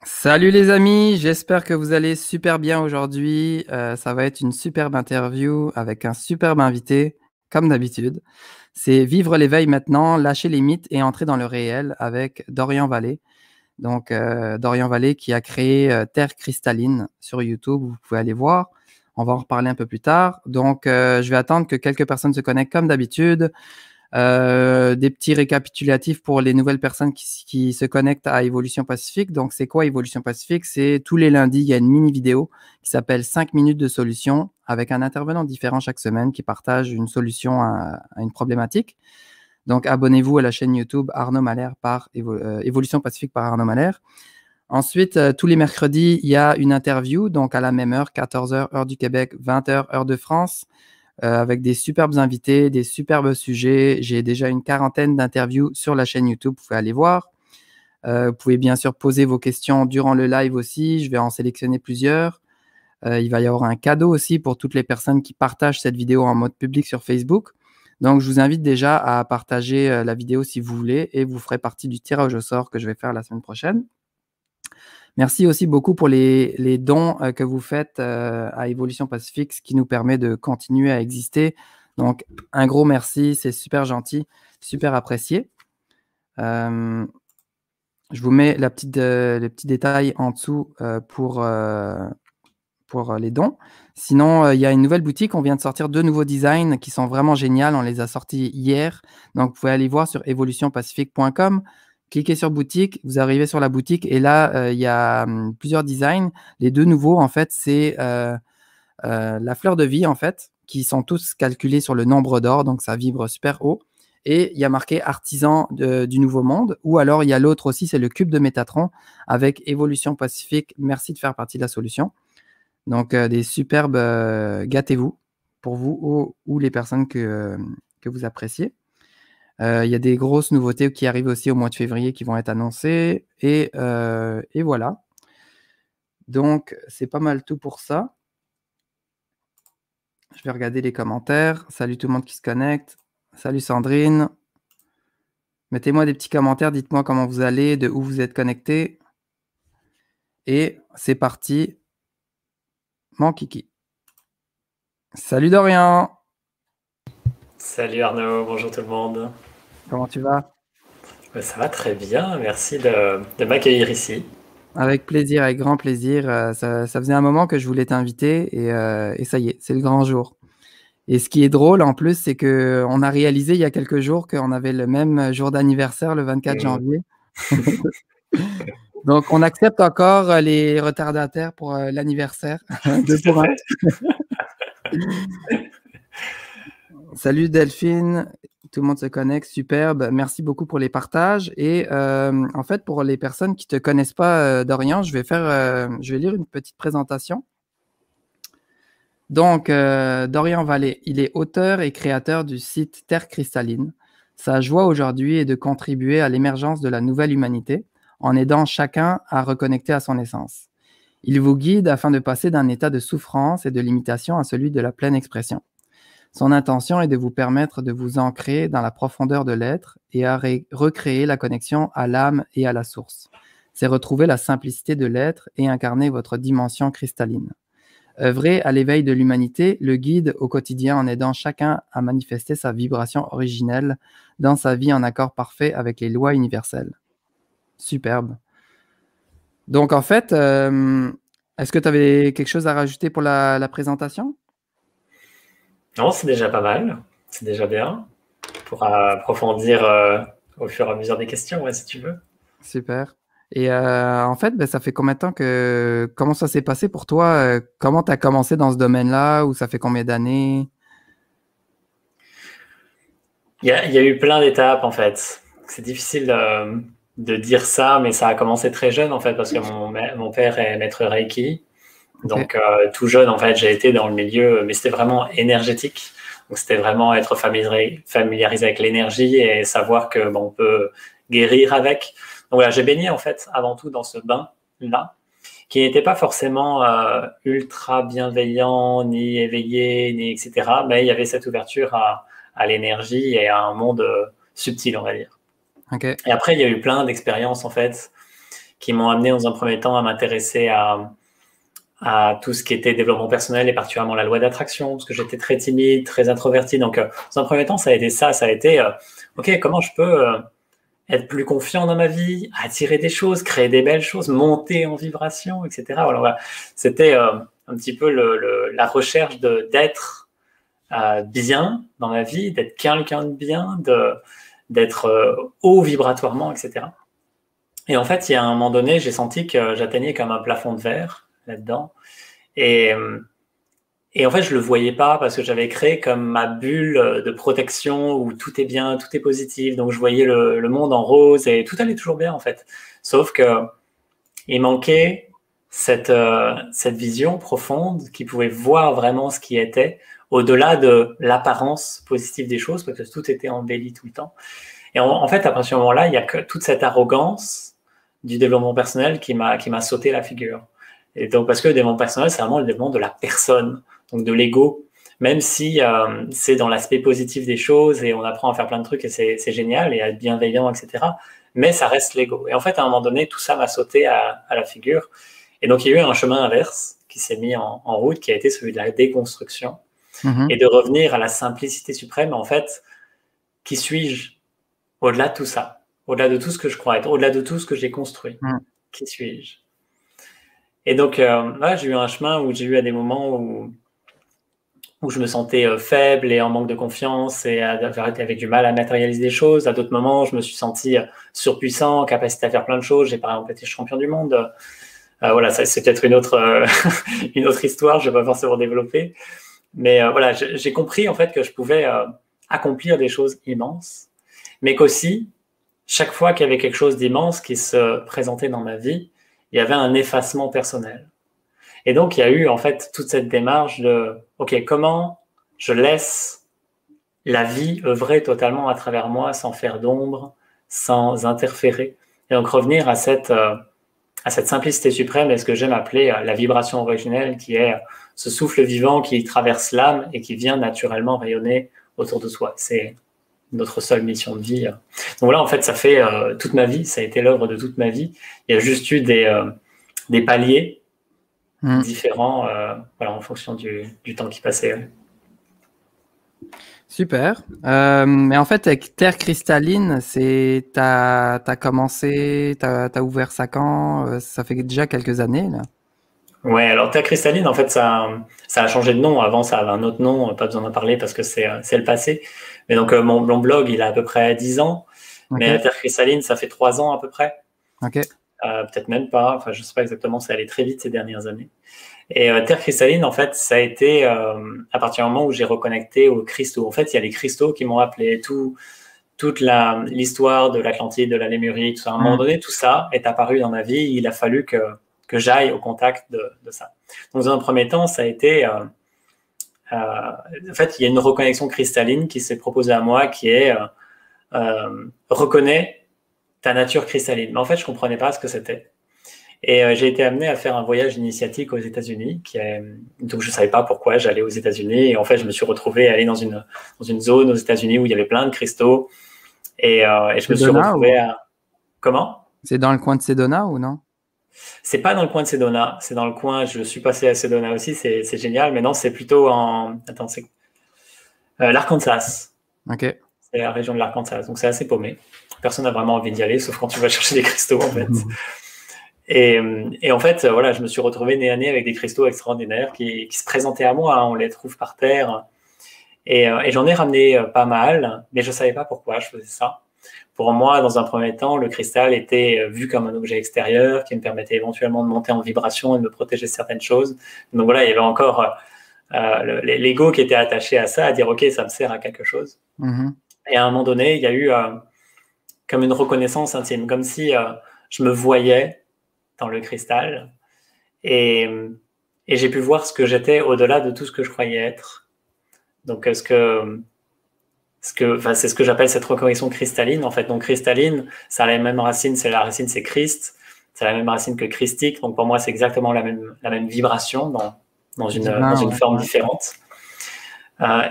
Salut les amis, j'espère que vous allez super bien aujourd'hui. Ça va être une superbe interview avec un superbe invité, comme d'habitude. C'est Vivre l'éveil maintenant, lâcher les mythes et entrer dans le réel avec Dorian Vallée. Donc, Dorian Vallée qui a créé Terre Cristalline sur YouTube, vous pouvez aller voir. On va en reparler un peu plus tard. Donc, je vais attendre que quelques personnes se connectent comme d'habitude. Des petits récapitulatifs pour les nouvelles personnes qui se connectent à Évolution Pacifique. Donc, c'est quoi Évolution Pacifique? C'est tous les lundis, il y a une mini vidéo qui s'appelle 5 minutes de solution avec un intervenant différent chaque semaine qui partage une solution à une problématique. Donc, abonnez-vous à la chaîne YouTube Arnaud Malher par Évolution Pacifique par Arnaud Malher. Ensuite, tous les mercredis, il y a une interview, donc à la même heure, 14h heure du Québec, 20h heure de France, avec des superbes invités, des superbes sujets. J'ai déjà une quarantaine d'interviews sur la chaîne YouTube, vous pouvez aller voir. Vous pouvez bien sûr poser vos questions durant le live aussi, je vais en sélectionner plusieurs. Il va y avoir un cadeau aussi pour toutes les personnes qui partagent cette vidéo en mode public sur Facebook. Donc, je vous invite déjà à partager la vidéo si vous voulez et vous ferez partie du tirage au sort que je vais faire la semaine prochaine. Merci aussi beaucoup pour les dons que vous faites à Évolution Pacifique, ce qui nous permet de continuer à exister. Donc, un gros merci, c'est super gentil, super apprécié. Je vous mets les petits détails en dessous pour les dons. Sinon, il y a une nouvelle boutique. On vient de sortir 2 nouveaux designs qui sont vraiment géniaux. On les a sortis hier. Donc, vous pouvez aller voir sur evolutionpacifique.com. Cliquez sur boutique, vous arrivez sur la boutique et là, il y a plusieurs designs. Les 2 nouveaux, en fait, c'est la fleur de vie, en fait, qui sont tous calculés sur le nombre d'or, donc ça vibre super haut. Et il y a marqué artisan du nouveau monde. Ou alors, il y a l'autre aussi, c'est le cube de Métatron avec Évolution Pacifique. Merci de faire partie de la solution. Donc, des superbes gâtez-vous pour vous ou les personnes que vous appréciez. Il y a des grosses nouveautés qui arrivent aussi au mois de février qui vont être annoncées. Et voilà. Donc, c'est pas mal tout pour ça. Je vais regarder les commentaires. Salut tout le monde qui se connecte. Salut Sandrine. Mettez-moi des petits commentaires. Dites-moi comment vous allez, de où vous êtes connectés. Et c'est parti. Mon kiki. Salut Dorian. Salut Arnaud, bonjour tout le monde. Comment tu vas? Ça va très bien, merci de m'accueillir ici. Avec plaisir, avec grand plaisir. Ça faisait un moment que je voulais t'inviter et ça y est, c'est le grand jour. Et ce qui est drôle en plus, c'est qu'on a réalisé il y a quelques jours qu'on avait le même jour d'anniversaire, le 24 Mm. janvier. Donc, on accepte encore les retardataires pour l'anniversaire. Deux Tout à pour un. fait. Salut Delphine, tout le monde se connecte, superbe. Merci beaucoup pour les partages. Et en fait, pour les personnes qui ne te connaissent pas, Dorian, je vais lire une petite présentation. Donc, Dorian Vallée, il est auteur et créateur du site Terre Cristalline. Sa joie aujourd'hui est de contribuer à l'émergence de la nouvelle humanité en aidant chacun à reconnecter à son essence. Il vous guide afin de passer d'un état de souffrance et de limitation à celui de la pleine expression. Son intention est de vous permettre de vous ancrer dans la profondeur de l'être et à recréer la connexion à l'âme et à la source. C'est retrouver la simplicité de l'être et incarner votre dimension cristalline. Œuvrer à l'éveil de l'humanité le guide au quotidien en aidant chacun à manifester sa vibration originelle dans sa vie en accord parfait avec les lois universelles. Superbe. Donc, en fait, est-ce que tu avais quelque chose à rajouter pour la présentation? Non, c'est déjà pas mal, c'est déjà bien. Pour approfondir au fur et à mesure des questions, ouais, si tu veux. Super. Et en fait, ça fait combien de temps comment ça s'est passé pour toi? Comment tu as commencé dans ce domaine-là? Ou ça fait combien d'années? Il y a eu plein d'étapes en fait. C'est difficile de dire ça, mais ça a commencé très jeune en fait, parce que mon père est maître Reiki. Ok. Donc, tout jeune, en fait, j'ai été dans le milieu, mais c'était vraiment énergétique. Donc, c'était vraiment être familiarisé avec l'énergie et savoir que on peut guérir avec. Donc, voilà, j'ai baigné, en fait, avant tout dans ce bain-là, qui n'était pas forcément ultra bienveillant, ni éveillé, ni etc. Mais il y avait cette ouverture à l'énergie et à un monde subtil, on va dire. Ok. Et après, il y a eu plein d'expériences, en fait, qui m'ont amené dans un premier temps à m'intéresser à tout ce qui était développement personnel et particulièrement la loi d'attraction, parce que j'étais très timide, très introverti. Donc, dans un premier temps, ça a été, OK, comment je peux être plus confiant dans ma vie, attirer des choses, créer des belles choses, monter en vibration, etc. Alors, voilà. C'était un petit peu la recherche d'être bien dans ma vie, d'être quelqu'un de bien, d'être haut vibratoirement, etc. Et en fait, il y a un moment donné, j'ai senti que j'atteignais comme un plafond de verre là-dedans. Et en fait, je le voyais pas parce que j'avais créé comme ma bulle de protection où tout est bien, tout est positif. Donc, je voyais le monde en rose et tout allait toujours bien, en fait. Sauf que il manquait cette vision profonde qui pouvait voir vraiment ce qui était au-delà de l'apparence positive des choses parce que tout était embelli tout le temps. Et en fait, à partir de ce moment-là, il y a que toute cette arrogance du développement personnel qui m'a sauté la figure. Et donc, parce que le développement personnel, c'est vraiment le développement de la personne, donc de l'ego, même si c'est dans l'aspect positif des choses et on apprend à faire plein de trucs et c'est génial et à être bienveillant, etc. Mais ça reste l'ego. Et en fait, à un moment donné, tout ça m'a sauté à la figure. Et donc, il y a eu un chemin inverse qui s'est mis en route, qui a été celui de la déconstruction et de revenir à la simplicité suprême. En fait, qui suis-je au-delà de tout ça, au-delà de tout ce que je crois être, au-delà de tout ce que j'ai construit? Qui suis-je? Et donc, j'ai eu un chemin où j'ai eu à des moments où je me sentais faible et en manque de confiance et avec du mal à matérialiser des choses. À d'autres moments, je me suis senti surpuissant, capacité à faire plein de choses. J'ai par exemple été champion du monde. Voilà, ça, c'est peut-être une autre histoire, je ne vais pas forcément développer. Mais voilà, j'ai compris en fait que je pouvais accomplir des choses immenses, mais qu'aussi, chaque fois qu'il y avait quelque chose d'immense qui se présentait dans ma vie, il y avait un effacement personnel. Et donc, il y a eu en fait toute cette démarche de « Ok, comment je laisse la vie œuvrer totalement à travers moi sans faire d'ombre, sans interférer ?» Et donc, revenir à cette simplicité suprême et ce que j'aime appeler la vibration originelle, qui est ce souffle vivant qui traverse l'âme et qui vient naturellement rayonner autour de soi. C'est notre seule mission de vie. Donc là, en fait, ça fait toute ma vie, ça a été l'œuvre de toute ma vie. Il y a juste eu des paliers différents voilà, en fonction du temps qui passait. Super. Mais en fait, avec Terre Cristalline, t'as commencé, t'as ouvert ça quand? Ça fait déjà quelques années, là. Ouais, alors Terre Cristalline, en fait, ça a changé de nom. Avant, ça avait un autre nom, pas besoin d'en parler parce que c'est le passé. Mais donc, mon blog, il a à peu près 10 ans. Okay. Mais Terre Cristalline, ça fait 3 ans à peu près. Okay. Peut-être même pas. Enfin, je sais pas exactement, ça allait très vite ces dernières années. Et Terre Cristalline, en fait, ça a été à partir du moment où j'ai reconnecté aux cristaux. En fait, il y a les cristaux qui m'ont appelé toute l'histoire de l'Atlantide, de la Lémurie, tout ça. À un moment donné, tout ça est apparu dans ma vie. Il a fallu que j'aille au contact de ça. Donc, dans un premier temps, ça a été... en fait, il y a une reconnexion cristalline qui s'est proposée à moi, qui est reconnais ta nature cristalline. Mais en fait, je ne comprenais pas ce que c'était. Et j'ai été amené à faire un voyage initiatique aux États-Unis. Donc, je ne savais pas pourquoi j'allais aux États-Unis. Et en fait, je me suis retrouvé à aller dans une zone aux États-Unis où il y avait plein de cristaux. Et je me suis retrouvé à... Comment? C'est dans le coin de Sedona ou non? C'est pas dans le coin de Sedona. C'est dans le coin... Je suis passé à Sedona aussi. C'est génial. Mais non, c'est plutôt en... Attends, c'est... l'Arkansas. OK. C'est la région de l'Arkansas. Donc, c'est assez paumé. Personne n'a vraiment envie d'y aller, sauf quand tu vas chercher des cristaux, en fait. Et en fait, voilà, je me suis retrouvé nez à nez avec des cristaux extraordinaires qui se présentaient à moi. Hein, on les trouve par terre. Et j'en ai ramené pas mal, mais je ne savais pas pourquoi je faisais ça. Pour moi, dans un premier temps, le cristal était vu comme un objet extérieur qui me permettait éventuellement de monter en vibration et de me protéger de certaines choses. Donc voilà, il y avait encore l'ego qui était attaché à ça, à dire « Ok, ça me sert à quelque chose. » Et à un moment donné, il y a eu comme une reconnaissance intime, comme si je me voyais dans le cristal et j'ai pu voir ce que j'étais au-delà de tout ce que je croyais être. Donc, c'est ce que j'appelle cette reconnexion cristalline. En fait, donc cristalline, ça a la même racine. La racine, c'est Christ. C'est la même racine que christique. Donc, pour moi, c'est exactement la même vibration dans une forme différente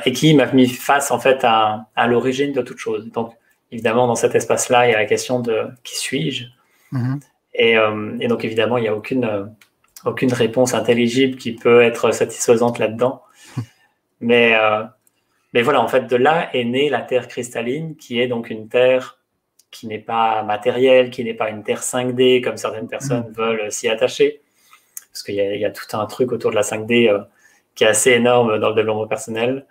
et qui m'a mis face en fait à l'origine de toute chose. Donc, évidemment, dans cet espace-là, il y a la question de qui suis-je. Et donc, évidemment, il n'y a aucune réponse intelligible qui peut être satisfaisante là-dedans. Mais voilà, en fait, de là est née la Terre cristalline, qui est donc une Terre qui n'est pas matérielle, qui n'est pas une Terre 5D, comme certaines personnes veulent s'y attacher. Parce qu'il y a tout un truc autour de la 5D qui est assez énorme dans le développement personnel.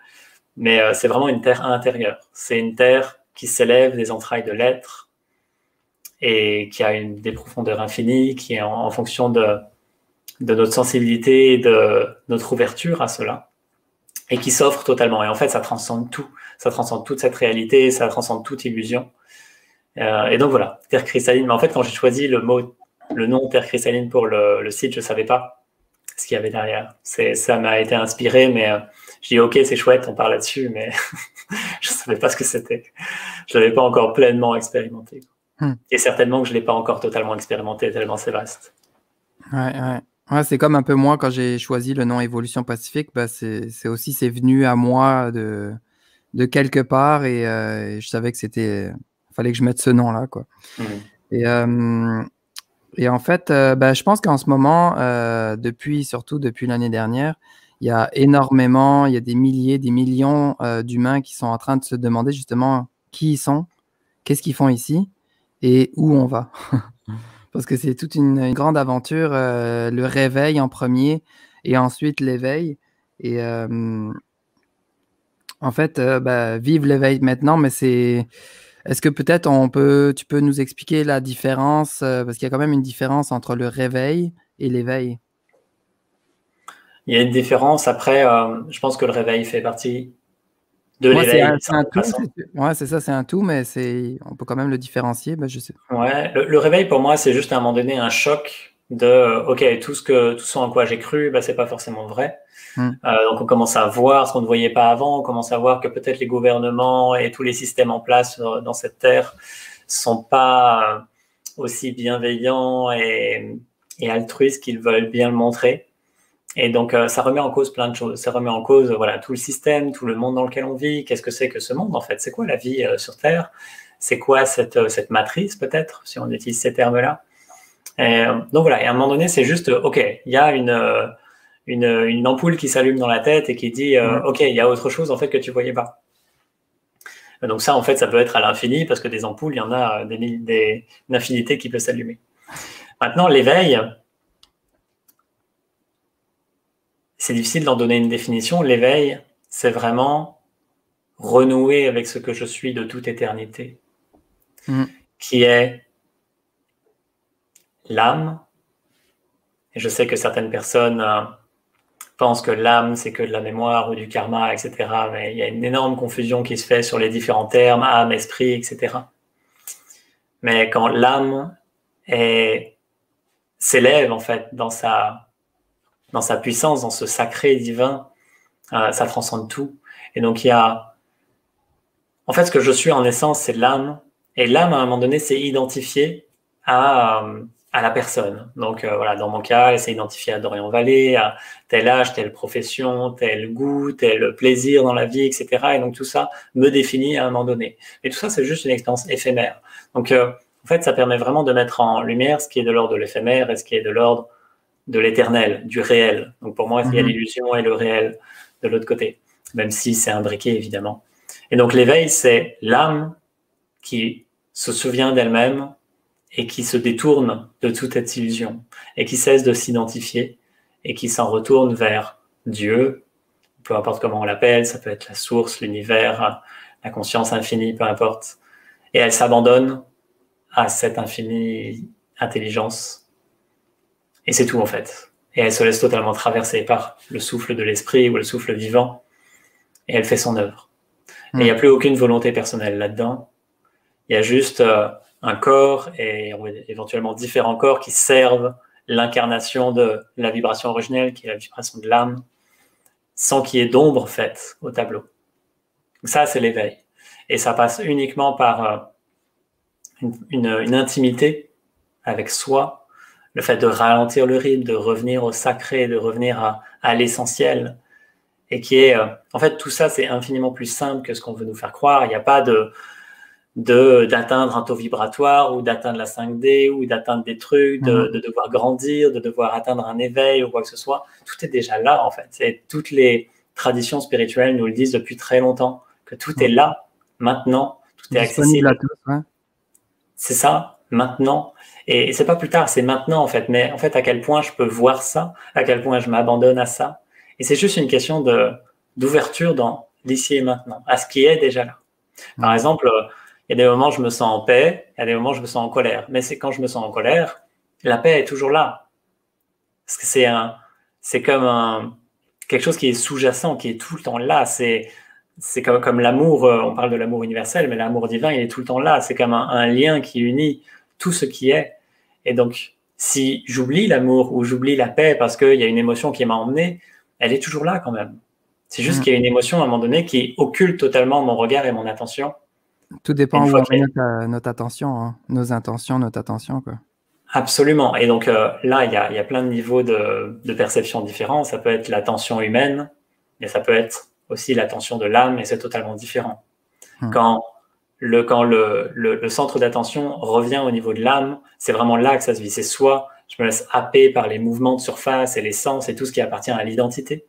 Mais c'est vraiment une Terre intérieure. C'est une Terre qui s'élève des entrailles de l'être et qui a des profondeurs infinies, qui est en fonction de notre sensibilité et de notre ouverture à cela, et qui s'offre totalement. Et en fait, ça transcende tout. Ça transcende toute cette réalité, ça transcende toute illusion. Et donc voilà, Terre cristalline. Mais en fait, quand j'ai choisi le nom Terre cristalline pour le site, je ne savais pas ce qu'il y avait derrière. Ça m'a été inspiré, mais je dis ok, c'est chouette, on parle là-dessus, mais je ne savais pas ce que c'était. Je ne l'avais pas encore pleinement expérimenté. Et certainement que je ne l'ai pas encore totalement expérimenté, tellement c'est vaste. Ouais, c'est comme un peu moi quand j'ai choisi le nom Évolution Pacifique, bah c'est venu à moi de quelque part et je savais que fallait que je mette ce nom-là, quoi. Et en fait, je pense qu'en ce moment, surtout depuis l'année dernière, il y a des milliers, des millions d'humains qui sont en train de se demander justement qui ils sont, qu'est-ce qu'ils font ici et où on va. Parce que c'est toute une grande aventure, le réveil en premier et ensuite l'éveil. Et en fait, vive l'éveil maintenant, mais est-ce que peut-être tu peux nous expliquer la différence, parce qu'il y a quand même une différence entre le réveil et l'éveil. Il y a une différence. Après, je pense que le réveil fait partie de l'éveil. C'est un tout. Ouais, c'est ça, c'est un tout, mais on peut quand même le différencier. Je sais. Ouais, le réveil pour moi, c'est juste à un moment donné un choc de ok, tout ce en quoi j'ai cru, c'est pas forcément vrai. Donc on commence à voir ce qu'on ne voyait pas avant. On commence à voir que peut-être les gouvernements et tous les systèmes en place dans cette terre sont pas aussi bienveillants et altruistes qu'ils veulent bien le montrer. Et donc, ça remet en cause plein de choses. Ça remet en cause voilà, tout le système, tout le monde dans lequel on vit. Qu'est-ce que c'est que ce monde, en fait? C'est quoi la vie sur Terre? C'est quoi cette matrice, peut-être, si on utilise ces termes-là? Donc voilà, et à un moment donné, c'est juste, OK, il y a une ampoule qui s'allume dans la tête et qui dit, OK, il y a autre chose, en fait, que tu voyais pas. Donc ça, en fait, ça peut être à l'infini, parce que des ampoules, il y en a une infinité qui peut s'allumer. Maintenant, l'éveil... C'est difficile d'en donner une définition. L'éveil, c'est vraiment renouer avec ce que je suis de toute éternité, qui est l'âme. Et je sais que certaines personnes pensent que l'âme, c'est que de la mémoire ou du karma, etc. Mais il y a une énorme confusion qui se fait sur les différents termes, âme, esprit, etc. Mais quand l'âme s'élève, en fait, dans sa puissance, dans ce sacré divin, ça transcende tout. Et donc, en fait, ce que je suis en essence, c'est l'âme. Et l'âme, à un moment donné, c'est identifié à la personne. Donc, voilà, dans mon cas, elle s'est identifiée à Dorian Vallée, à tel âge, telle profession, tel goût, tel plaisir dans la vie, etc. Et donc, tout ça me définit à un moment donné. Et tout ça, c'est juste une expérience éphémère. Donc, en fait, ça permet vraiment de mettre en lumière ce qui est de l'ordre de l'éphémère et ce qui est de l'ordre de l'éternel, du réel. Donc pour moi, il y a l'illusion et le réel de l'autre côté, même si c'est imbriqué, évidemment. Et donc l'éveil, c'est l'âme qui se souvient d'elle-même et qui se détourne de toute cette illusion et qui cesse de s'identifier et qui s'en retourne vers Dieu, peu importe comment on l'appelle, ça peut être la source, l'univers, la conscience infinie, peu importe. Et elle s'abandonne à cette infinie intelligence. Et c'est tout, en fait. Et elle se laisse totalement traverser par le souffle de l'esprit ou le souffle vivant. Et elle fait son œuvre. Et il n'y a plus aucune volonté personnelle là-dedans. Il y a juste un corps et éventuellement différents corps qui servent l'incarnation de la vibration originelle, qui est la vibration de l'âme, sans qu'il y ait d'ombre faite au tableau. Ça, c'est l'éveil. Et ça passe uniquement par une intimité avec soi, le fait de ralentir le rythme, de revenir au sacré, de revenir à l'essentiel. Et qui est... en fait, tout ça, c'est infiniment plus simple que ce qu'on veut nous faire croire. Il n'y a pas d'atteindre un taux vibratoire ou d'atteindre la 5D ou d'atteindre des trucs, de devoir grandir, de devoir atteindre un éveil ou quoi que ce soit. Tout est déjà là, en fait. Toutes les traditions spirituelles nous le disent depuis très longtemps, que tout est là, maintenant, tout est accessible. À tous, ouais. C'est ça, maintenant. Et c'est pas plus tard, c'est maintenant, en fait. Mais en fait, à quel point je peux voir ça, à quel point je m'abandonne à ça. Et c'est juste une question d'ouverture dans l'ici et maintenant, à ce qui est déjà là. Par exemple, il y a des moments où je me sens en paix, il y a des moments où je me sens en colère. Mais c'est quand je me sens en colère, la paix est toujours là. Parce que c'est comme quelque chose qui est sous-jacent, qui est tout le temps là. C'est comme l'amour, on parle de l'amour universel, mais l'amour divin, il est tout le temps là. C'est comme un lien qui unit tout ce qui est. Et donc, si j'oublie l'amour ou j'oublie la paix parce qu'il y a une émotion qui m'a emmené, elle est toujours là quand même. C'est juste qu'il y a une émotion à un moment donné qui occulte totalement mon regard et mon attention. Tout dépend où on met notre attention, hein. Nos intentions, notre attention, quoi. Absolument. Et donc là, il y a plein de niveaux de perception différents. Ça peut être l'attention humaine, mais ça peut être aussi l'attention de l'âme, et c'est totalement différent. Quand le centre d'attention revient au niveau de l'âme, c'est vraiment là que ça se vit. C'est soit je me laisse happer par les mouvements de surface et les sens et tout ce qui appartient à l'identité,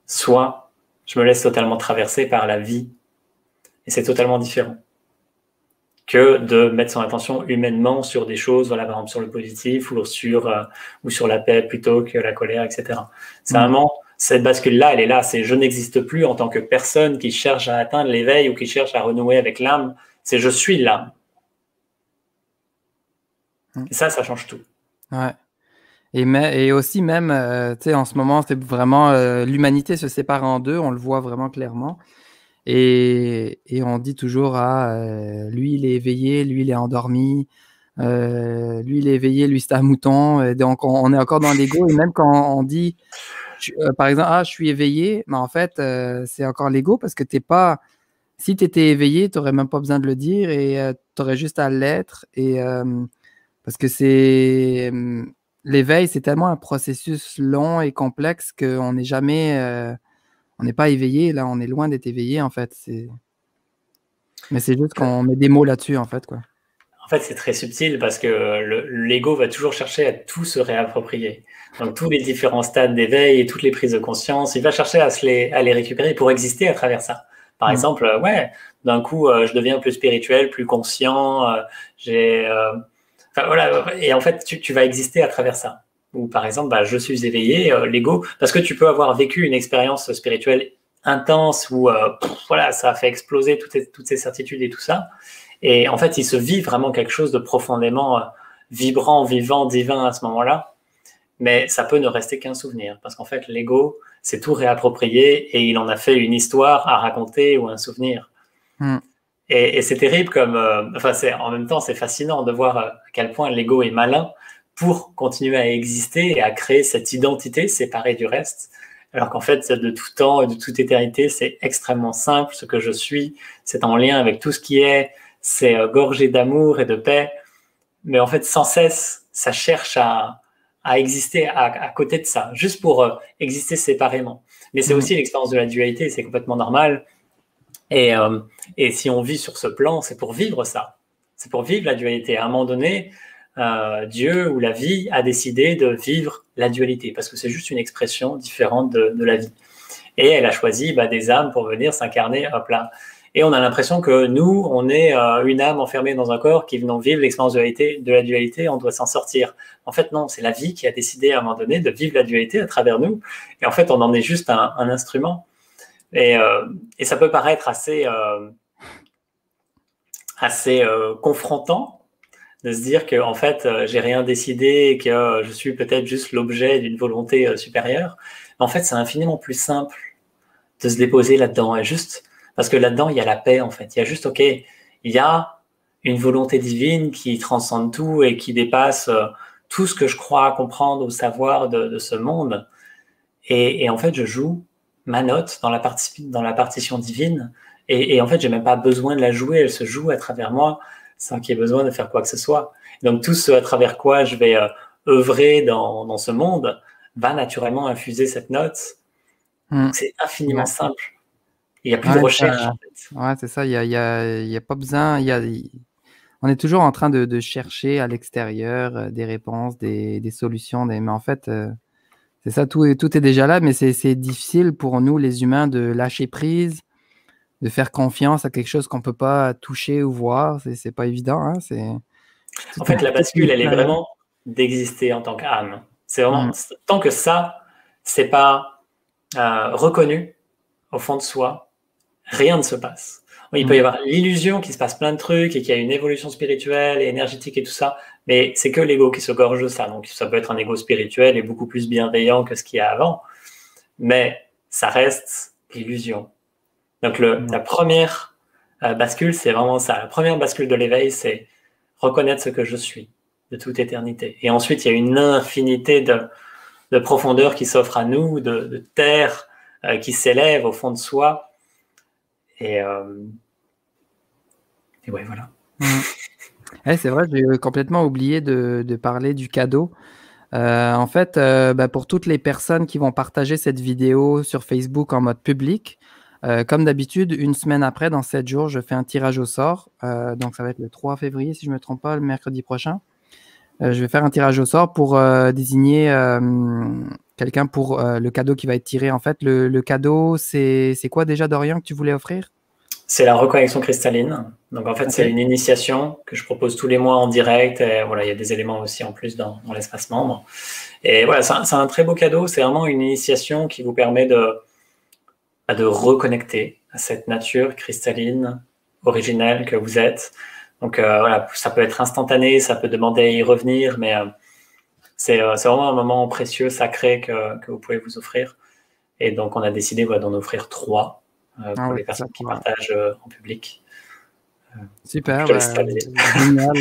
soit je me laisse totalement traverser par la vie. Et c'est totalement différent que de mettre son attention humainement sur des choses, voilà, par exemple sur le positif ou sur la paix plutôt que la colère, etc. C'est vraiment, cette bascule-là, elle est là. C'est je n'existe plus en tant que personne qui cherche à atteindre l'éveil ou qui cherche à renouer avec l'âme. C'est je suis l'âme. Et ça change tout. Ouais. Et aussi même, tu sais, en ce moment, c'est vraiment l'humanité se sépare en deux, on le voit vraiment clairement. Et on dit toujours lui il est éveillé, lui il est endormi, lui il est éveillé, lui c'est un mouton. Et donc on est encore dans l'ego. Et même quand on dit par exemple je suis éveillé, mais en fait c'est encore l'ego parce que t'es pas. Si tu étais éveillé, tu n'aurais même pas besoin de le dire et tu aurais juste à l'être. Et parce que l'éveil, c'est tellement un processus long et complexe qu'on n'est jamais. On n'est pas éveillé, là, on est loin d'être éveillé, en fait. Mais c'est juste qu'on met des mots là-dessus, en fait, quoi. En fait, c'est très subtil parce que l'ego va toujours chercher à tout se réapproprier. Donc, tous les différents stades d'éveil et toutes les prises de conscience, il va chercher à les récupérer pour exister à travers ça. Par exemple, d'un coup, je deviens plus spirituel, plus conscient, voilà. Et en fait, tu vas exister à travers ça. Ou par exemple, je suis éveillé, l'ego, parce que tu peux avoir vécu une expérience spirituelle intense où voilà, ça a fait exploser toutes ces certitudes et tout ça. Et en fait, il se vit vraiment quelque chose de profondément vibrant, vivant, divin à ce moment-là. Mais ça peut ne rester qu'un souvenir. Parce qu'en fait, l'ego, c'est tout réapproprié et il en a fait une histoire à raconter ou un souvenir. Et c'est terrible comme... en même temps, c'est fascinant de voir à quel point l'ego est malin pour continuer à exister et à créer cette identité séparée du reste. Alors qu'en fait, de tout temps et de toute éternité, c'est extrêmement simple. Ce que je suis, c'est en lien avec tout ce qui est, c'est gorgé d'amour et de paix. Mais en fait, sans cesse, ça cherche à exister à côté de ça, juste pour exister séparément. Mais c'est aussi l'expérience de la dualité, c'est complètement normal. Et si on vit sur ce plan, c'est pour vivre ça. C'est pour vivre la dualité. À un moment donné, Dieu ou la vie a décidé de vivre la dualité parce que c'est juste une expression différente de la vie. Et elle a choisi des âmes pour venir s'incarner, hop là. Et on a l'impression que nous, on est une âme enfermée dans un corps qui venons vivre l'expérience de la dualité, on doit s'en sortir. En fait, non, c'est la vie qui a décidé à un moment donné de vivre la dualité à travers nous. Et en fait, on en est juste un instrument. Et ça peut paraître assez confrontant de se dire que en fait j'ai rien décidé et que je suis peut-être juste l'objet d'une volonté supérieure. Mais en fait, c'est infiniment plus simple de se déposer là-dedans, et juste parce que là-dedans il y a la paix. En fait, il y a juste il y a une volonté divine qui transcende tout et qui dépasse tout ce que je crois comprendre ou savoir de ce monde. Et en fait, je joue ma note dans la partition divine. Et en fait, j'ai même pas besoin de la jouer. Elle se joue à travers moi sans qu'il y ait besoin de faire quoi que ce soit. Donc, tout ce à travers quoi je vais œuvrer dans ce monde va naturellement infuser cette note. C'est infiniment simple. Il n'y a plus de recherche, en fait. Ouais, c'est ça. Il y a pas besoin. On est toujours en train de chercher à l'extérieur des réponses, des solutions. Mais en fait, c'est ça, tout est déjà là. Mais c'est difficile pour nous, les humains, de lâcher prise, de faire confiance à quelque chose qu'on ne peut pas toucher ou voir. C'est pas évident. Hein, En fait, la toute une bascule, elle est expérience. vraiment d'exister en tant qu'âme. C'est vraiment, tant que ça, c'est pas reconnu au fond de soi, rien ne se passe. Il peut y avoir l'illusion qu'il se passe plein de trucs et qu'il y a une évolution spirituelle et énergétique et tout ça, mais c'est que l'ego qui se gorge de ça. Donc, ça peut être un ego spirituel et beaucoup plus bienveillant que ce qu'il y a avant, mais ça reste l'illusion. Donc, la première bascule, c'est vraiment ça. La première bascule de l'éveil, c'est reconnaître ce que je suis de toute éternité. Et ensuite, il y a une infinité de profondeur qui s'offre à nous, de terre qui s'élève au fond de soi. Et ouais, voilà. C'est vrai, j'ai complètement oublié de parler du cadeau. En fait, pour toutes les personnes qui vont partager cette vidéo sur Facebook en mode public, comme d'habitude, une semaine après, dans 7 jours, je fais un tirage au sort. Donc, ça va être le 3 février, si je ne me trompe pas, le mercredi prochain. Je vais faire un tirage au sort pour désigner quelqu'un pour le cadeau qui va être tiré. En fait, le cadeau, c'est quoi déjà, Dorian, que tu voulais offrir? C'est la reconnexion cristalline. Donc, en fait, c'est une initiation que je propose tous les mois en direct. Et voilà, il y a des éléments aussi en plus dans l'espace membre. Et voilà, c'est un très beau cadeau. C'est vraiment une initiation qui vous permet de reconnecter à cette nature cristalline, originelle que vous êtes. Donc, voilà, ça peut être instantané, ça peut demander à y revenir, mais c'est vraiment un moment précieux, sacré que vous pouvez vous offrir. Et donc, on a décidé d'en offrir 3 pour les personnes qui partagent en public. Super, génial.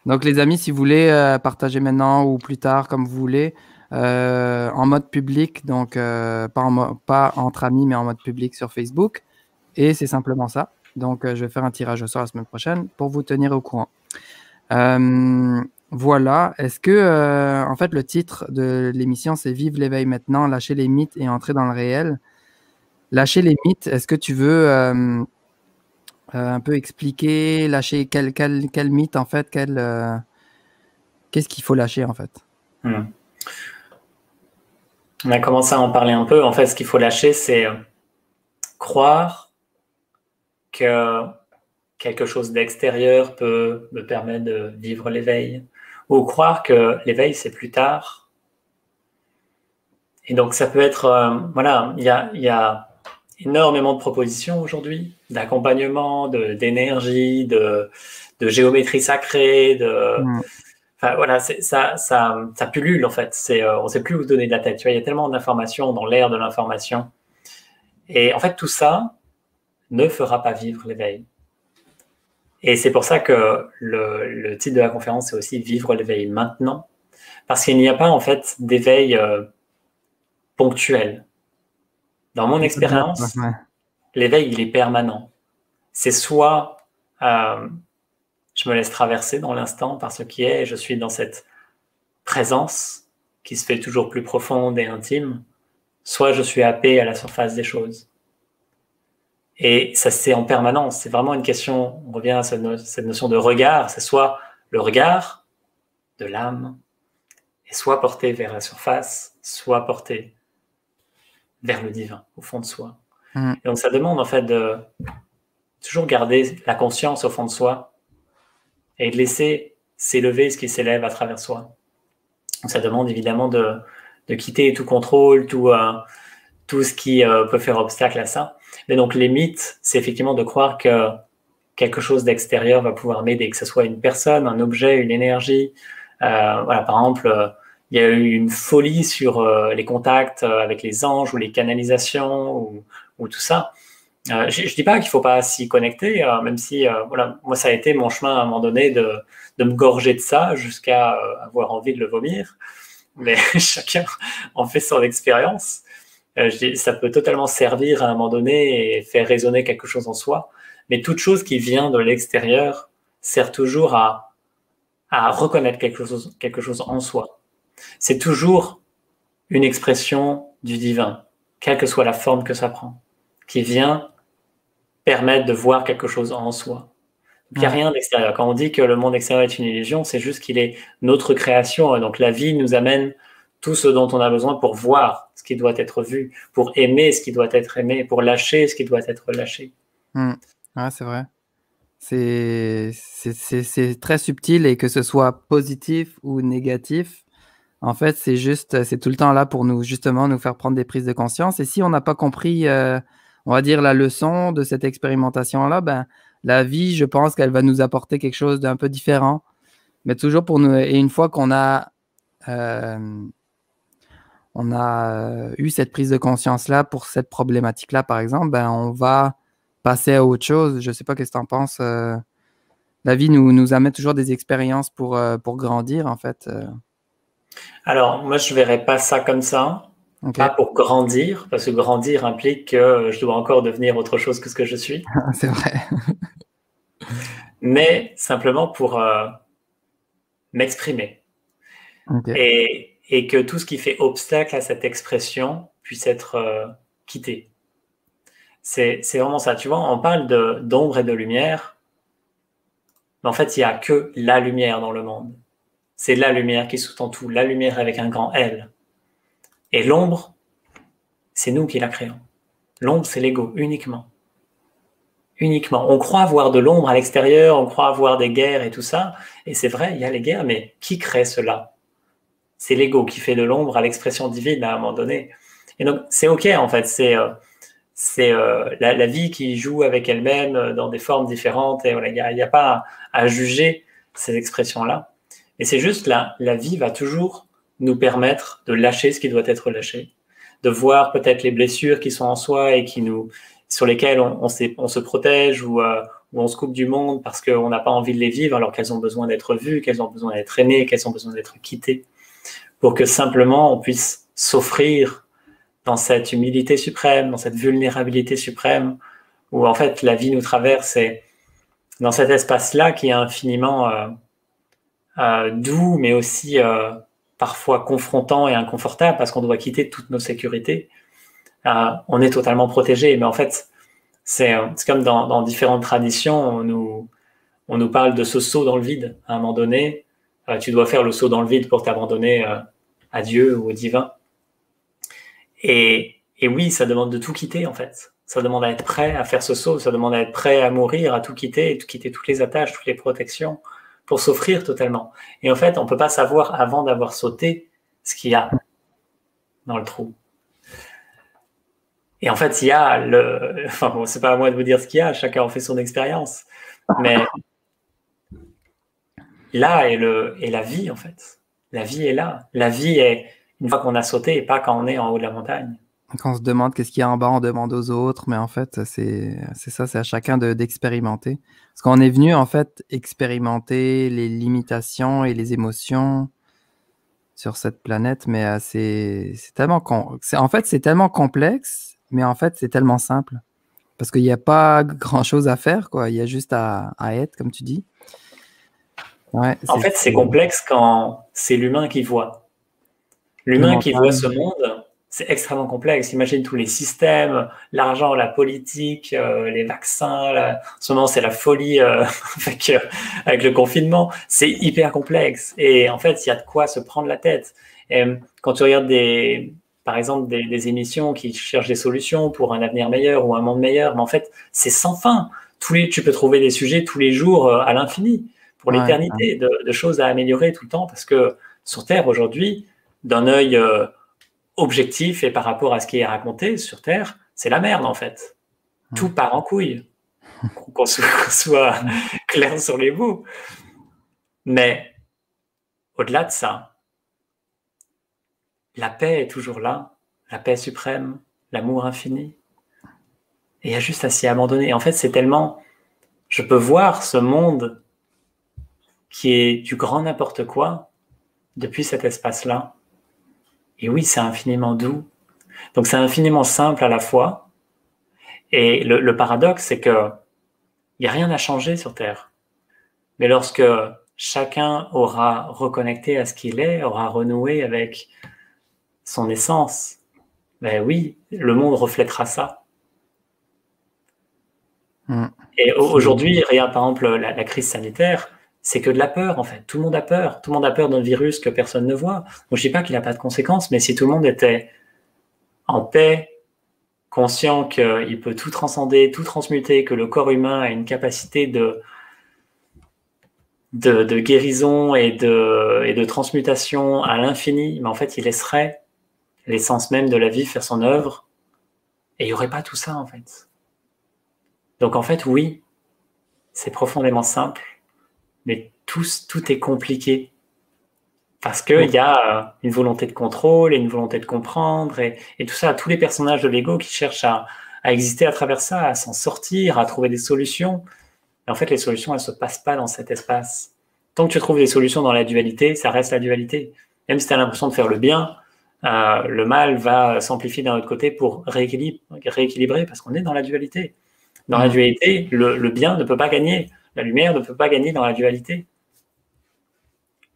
Donc les amis, si vous voulez partager maintenant ou plus tard, comme vous voulez, en mode public, donc pas entre amis, mais en mode public sur Facebook. Et c'est simplement ça. Donc je vais faire un tirage au sort la semaine prochaine pour vous tenir au courant. Voilà. Est-ce que, en fait, le titre de l'émission, c'est Vive l'éveil maintenant, lâcher les mythes et entrer dans le réel. Lâcher les mythes, est-ce que tu veux un peu expliquer, lâcher quel mythe, en fait, qu'est-ce qu'il faut lâcher, en fait? On a commencé à en parler un peu. En fait, ce qu'il faut lâcher, c'est croire que quelque chose d'extérieur peut me permettre de vivre l'éveil, ou croire que l'éveil, c'est plus tard. Et donc, ça peut être, voilà, il y a énormément de propositions aujourd'hui, d'accompagnement, d'énergie, de géométrie sacrée, enfin, voilà, ça pullule en fait. On ne sait plus où se donner de la tête. Tu vois, il y a tellement d'informations dans l'ère de l'information. Et en fait, tout ça ne fera pas vivre l'éveil. Et c'est pour ça que le titre de la conférence, c'est aussi Vivre l'éveil maintenant. Parce qu'il n'y a pas en fait d'éveil ponctuel. Dans mon expérience, l'éveil, il est permanent. C'est soit je me laisse traverser dans l'instant par ce qui est, et je suis dans cette présence qui se fait toujours plus profonde et intime, soit je suis happé à la surface des choses. Et ça, c'est en permanence. C'est vraiment une question, on revient à cette notion de regard, c'est soit le regard de l'âme, est soit porté vers la surface, soit porté vers le divin, au fond de soi. Et donc, ça demande en fait de toujours garder la conscience au fond de soi et de laisser s'élever ce qui s'élève à travers soi. Donc, ça demande évidemment de quitter tout contrôle, tout ce qui peut faire obstacle à ça. Mais donc, les mythes, c'est effectivement de croire que quelque chose d'extérieur va pouvoir m'aider, que ce soit une personne, un objet, une énergie. Voilà, par exemple, il y a eu une folie sur les contacts avec les anges ou les canalisations ou tout ça. Je ne dis pas qu'il ne faut pas s'y connecter, même si, voilà, moi, ça a été mon chemin à un moment donné de me gorger de ça jusqu'à avoir envie de le vomir. Mais chacun en fait son expérience. Ça peut totalement servir à un moment donné et faire résonner quelque chose en soi. Mais toute chose qui vient de l'extérieur sert toujours à reconnaître quelque chose en soi. C'est toujours une expression du divin, quelle que soit la forme que ça prend, qui vient permettent de voir quelque chose en soi. Il n'y a rien d'extérieur. Quand on dit que le monde extérieur est une illusion, c'est juste qu'il est notre création. Donc la vie nous amène tout ce dont on a besoin pour voir ce qui doit être vu, pour aimer ce qui doit être aimé, pour lâcher ce qui doit être lâché. Ouais, c'est vrai. C'est très subtil et que ce soit positif ou négatif, en fait, c'est tout le temps là pour nous, justement, nous faire prendre des prises de conscience. Et si on n'a pas compris, on va dire, la leçon de cette expérimentation-là, ben, la vie, je pense qu'elle va nous apporter quelque chose d'un peu différent. Mais toujours pour nous, et une fois on a eu cette prise de conscience-là pour cette problématique-là, par exemple, ben, on va passer à autre chose. Je ne sais pas qu'est-ce que tu en penses. La vie nous amène toujours des expériences pour grandir, en fait. Alors, moi, je ne verrais pas ça comme ça. Okay. Pas pour grandir, parce que grandir implique que je dois encore devenir autre chose que ce que je suis. C'est vrai. Mais simplement pour m'exprimer. Okay. Et que tout ce qui fait obstacle à cette expression puisse être quitté. C'est vraiment ça. Tu vois, on parle d'ombre et de lumière, mais en fait, il n'y a que la lumière dans le monde. C'est la lumière qui sous-tend tout, la lumière avec un grand L. Et l'ombre, c'est nous qui la créons. L'ombre, c'est l'ego, uniquement. Uniquement. On croit voir de l'ombre à l'extérieur, on croit voir des guerres et tout ça. Et c'est vrai, il y a les guerres, mais qui crée cela? C'est l'ego qui fait de l'ombre à l'expression divine à un moment donné. Et donc, c'est OK, en fait. C'est la vie qui joue avec elle-même dans des formes différentes. Et voilà, il n'y a pas à juger ces expressions-là. Et c'est juste la vie va toujours nous permettre de lâcher ce qui doit être lâché, de voir peut-être les blessures qui sont en soi et sur lesquelles on se protège ou on se coupe du monde parce qu'on n'a pas envie de les vivre alors qu'elles ont besoin d'être vues, qu'elles ont besoin d'être aimées, qu'elles ont besoin d'être quittées, pour que simplement on puisse s'offrir dans cette humilité suprême, dans cette vulnérabilité suprême, où en fait la vie nous traverse et dans cet espace-là qui est infiniment doux, mais aussi parfois confrontant et inconfortable parce qu'on doit quitter toutes nos sécurités. On est totalement protégé, mais en fait, c'est comme dans différentes traditions, on nous parle de ce saut dans le vide. À un moment donné, tu dois faire le saut dans le vide pour t'abandonner à Dieu ou au divin. Et oui, ça demande de tout quitter, en fait. Ça demande à être prêt à faire ce saut, ça demande à être prêt à mourir, à tout quitter toutes les attaches, toutes les protections, pour s'offrir totalement. Et en fait, on ne peut pas savoir avant d'avoir sauté ce qu'il y a dans le trou. Et en fait, il y a enfin bon, c'est pas à moi de vous dire ce qu'il y a, chacun en fait son expérience. Mais là est la vie, en fait. La vie est là. La vie est une fois qu'on a sauté et pas quand on est en haut de la montagne. Quand on se demande qu'est-ce qu'il y a en bas, on demande aux autres, mais en fait, c'est ça, c'est à chacun d'expérimenter. Parce qu'on est venu, en fait, expérimenter les limitations et les émotions sur cette planète, mais c'est tellement en fait, c'est tellement complexe, mais en fait, c'est tellement simple. Parce qu'il n'y a pas grand-chose à faire, quoi. Il y a juste à être, comme tu dis. Ouais, en fait, c'est complexe quand c'est l'humain qui voit. L'humain qui voit ce monde, c'est extrêmement complexe. Imagine tous les systèmes, l'argent, la politique, les vaccins. En ce moment, c'est la folie avec le confinement. C'est hyper complexe. Et en fait, il y a de quoi se prendre la tête. Et quand tu regardes par exemple des émissions qui cherchent des solutions pour un avenir meilleur ou un monde meilleur, mais en fait, c'est sans fin. Tu peux trouver des sujets tous les jours à l'infini, pour l'éternité, de choses à améliorer tout le temps, parce que sur Terre, aujourd'hui, d'un œil objectif et par rapport à ce qui est raconté sur Terre, c'est la merde en fait. Tout part en couille. Qu'on soit clair sur les bouts. Mais au-delà de ça, la paix est toujours là, la paix suprême, l'amour infini. Et il y a juste à s'y abandonner. En fait, c'est tellement... Je peux voir ce monde qui est du grand n'importe quoi depuis cet espace-là. Et oui, c'est infiniment doux. Donc, c'est infiniment simple à la fois. Et le paradoxe, c'est que il n'y a rien à changer sur Terre. Mais lorsque chacun aura reconnecté à ce qu'il est, aura renoué avec son essence, ben oui, le monde reflètera ça. Et aujourd'hui, regarde par exemple la crise sanitaire, c'est que de la peur en fait. Tout le monde a peur. Tout le monde a peur d'un virus que personne ne voit. Donc, je dis pas qu'il n'a pas de conséquences, mais si tout le monde était en paix, conscient qu'il peut tout transcender, tout transmuter, que le corps humain a une capacité de guérison et de transmutation à l'infini, mais en fait, il laisserait l'essence même de la vie faire son œuvre et il n'y aurait pas tout ça en fait. Donc en fait, oui, c'est profondément simple, mais tout est compliqué parce qu'il y a une volonté de contrôle et une volonté de comprendre et tout ça, tous les personnages de l'ego qui cherchent à exister à travers ça, à s'en sortir, à trouver des solutions. Et en fait, les solutions, elles ne se passent pas dans cet espace. Tant que tu trouves des solutions dans la dualité, ça reste la dualité. Même si tu as l'impression de faire le bien, le mal va s'amplifier d'un autre côté pour rééquilibrer parce qu'on est dans la dualité. Dans la dualité, le bien ne peut pas gagner. La lumière ne peut pas gagner dans la dualité.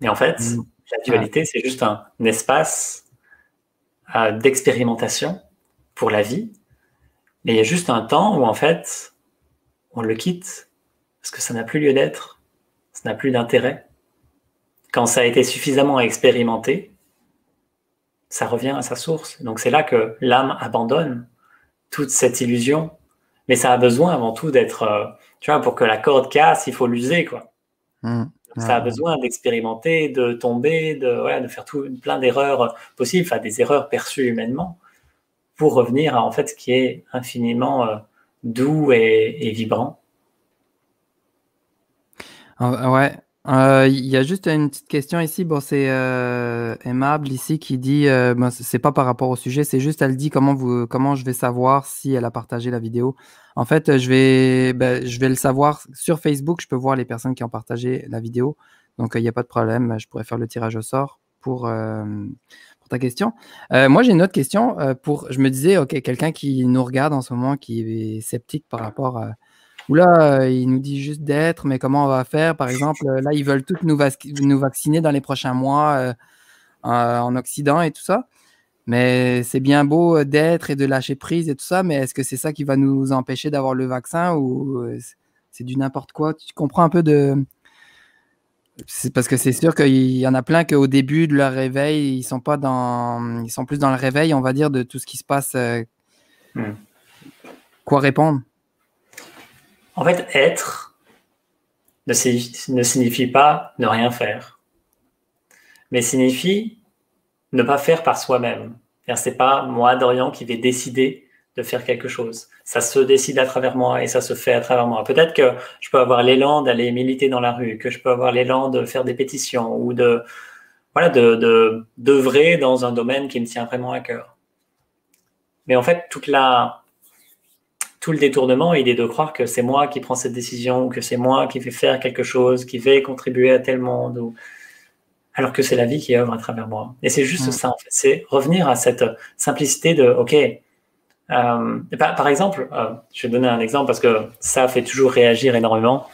Et en fait, la dualité, c'est juste un espace d'expérimentation pour la vie. Mais il y a juste un temps où, en fait, on le quitte parce que ça n'a plus lieu d'être. Ça n'a plus d'intérêt. Quand ça a été suffisamment expérimenté, ça revient à sa source. Donc c'est là que l'âme abandonne toute cette illusion. Mais ça a besoin avant tout d'être, tu vois, pour que la corde casse, il faut l'user, quoi. Ça a besoin d'expérimenter, de tomber, de faire plein d'erreurs possibles, enfin des erreurs perçues humainement, pour revenir à en fait ce qui est infiniment doux et vibrant. Ouais. Il y a juste une petite question ici. Bon, c'est Aimable ici qui dit, bon, c'est pas par rapport au sujet, c'est juste elle dit comment je vais savoir si elle a partagé la vidéo. En fait, je vais le savoir sur Facebook. Je peux voir les personnes qui ont partagé la vidéo, donc il n'y a pas de problème. Je pourrais faire le tirage au sort pour ta question. Moi, j'ai une autre question. Je me disais, ok, quelqu'un qui nous regarde en ce moment, qui est sceptique par rapport à Oula, il nous dit juste d'être, mais comment on va faire? Par exemple, là, ils veulent tous nous vacciner dans les prochains mois en Occident et tout ça. Mais c'est bien beau d'être et de lâcher prise et tout ça, mais est-ce que c'est ça qui va nous empêcher d'avoir le vaccin ou c'est du n'importe quoi? Tu comprends un peu C'est parce que c'est sûr qu'il y en a plein qu'au début de leur réveil, ils sont plus dans le réveil, on va dire, de tout ce qui se passe. Quoi répondre? En fait, être ne signifie pas ne rien faire, mais signifie ne pas faire par soi-même. C'est pas moi, Dorian, qui vais décider de faire quelque chose. Ça se décide à travers moi et ça se fait à travers moi. Peut-être que je peux avoir l'élan d'aller militer dans la rue, que je peux avoir l'élan de faire des pétitions ou d'œuvrer dans un domaine qui me tient vraiment à cœur. Mais en fait, tout le détournement, il est de croire que c'est moi qui prends cette décision, que c'est moi qui vais faire quelque chose, qui vais contribuer à tel monde, alors que c'est la vie qui œuvre à travers moi. Et c'est juste ça, en fait. C'est revenir à cette simplicité de, OK, par exemple, je vais donner un exemple parce que ça fait toujours réagir énormément.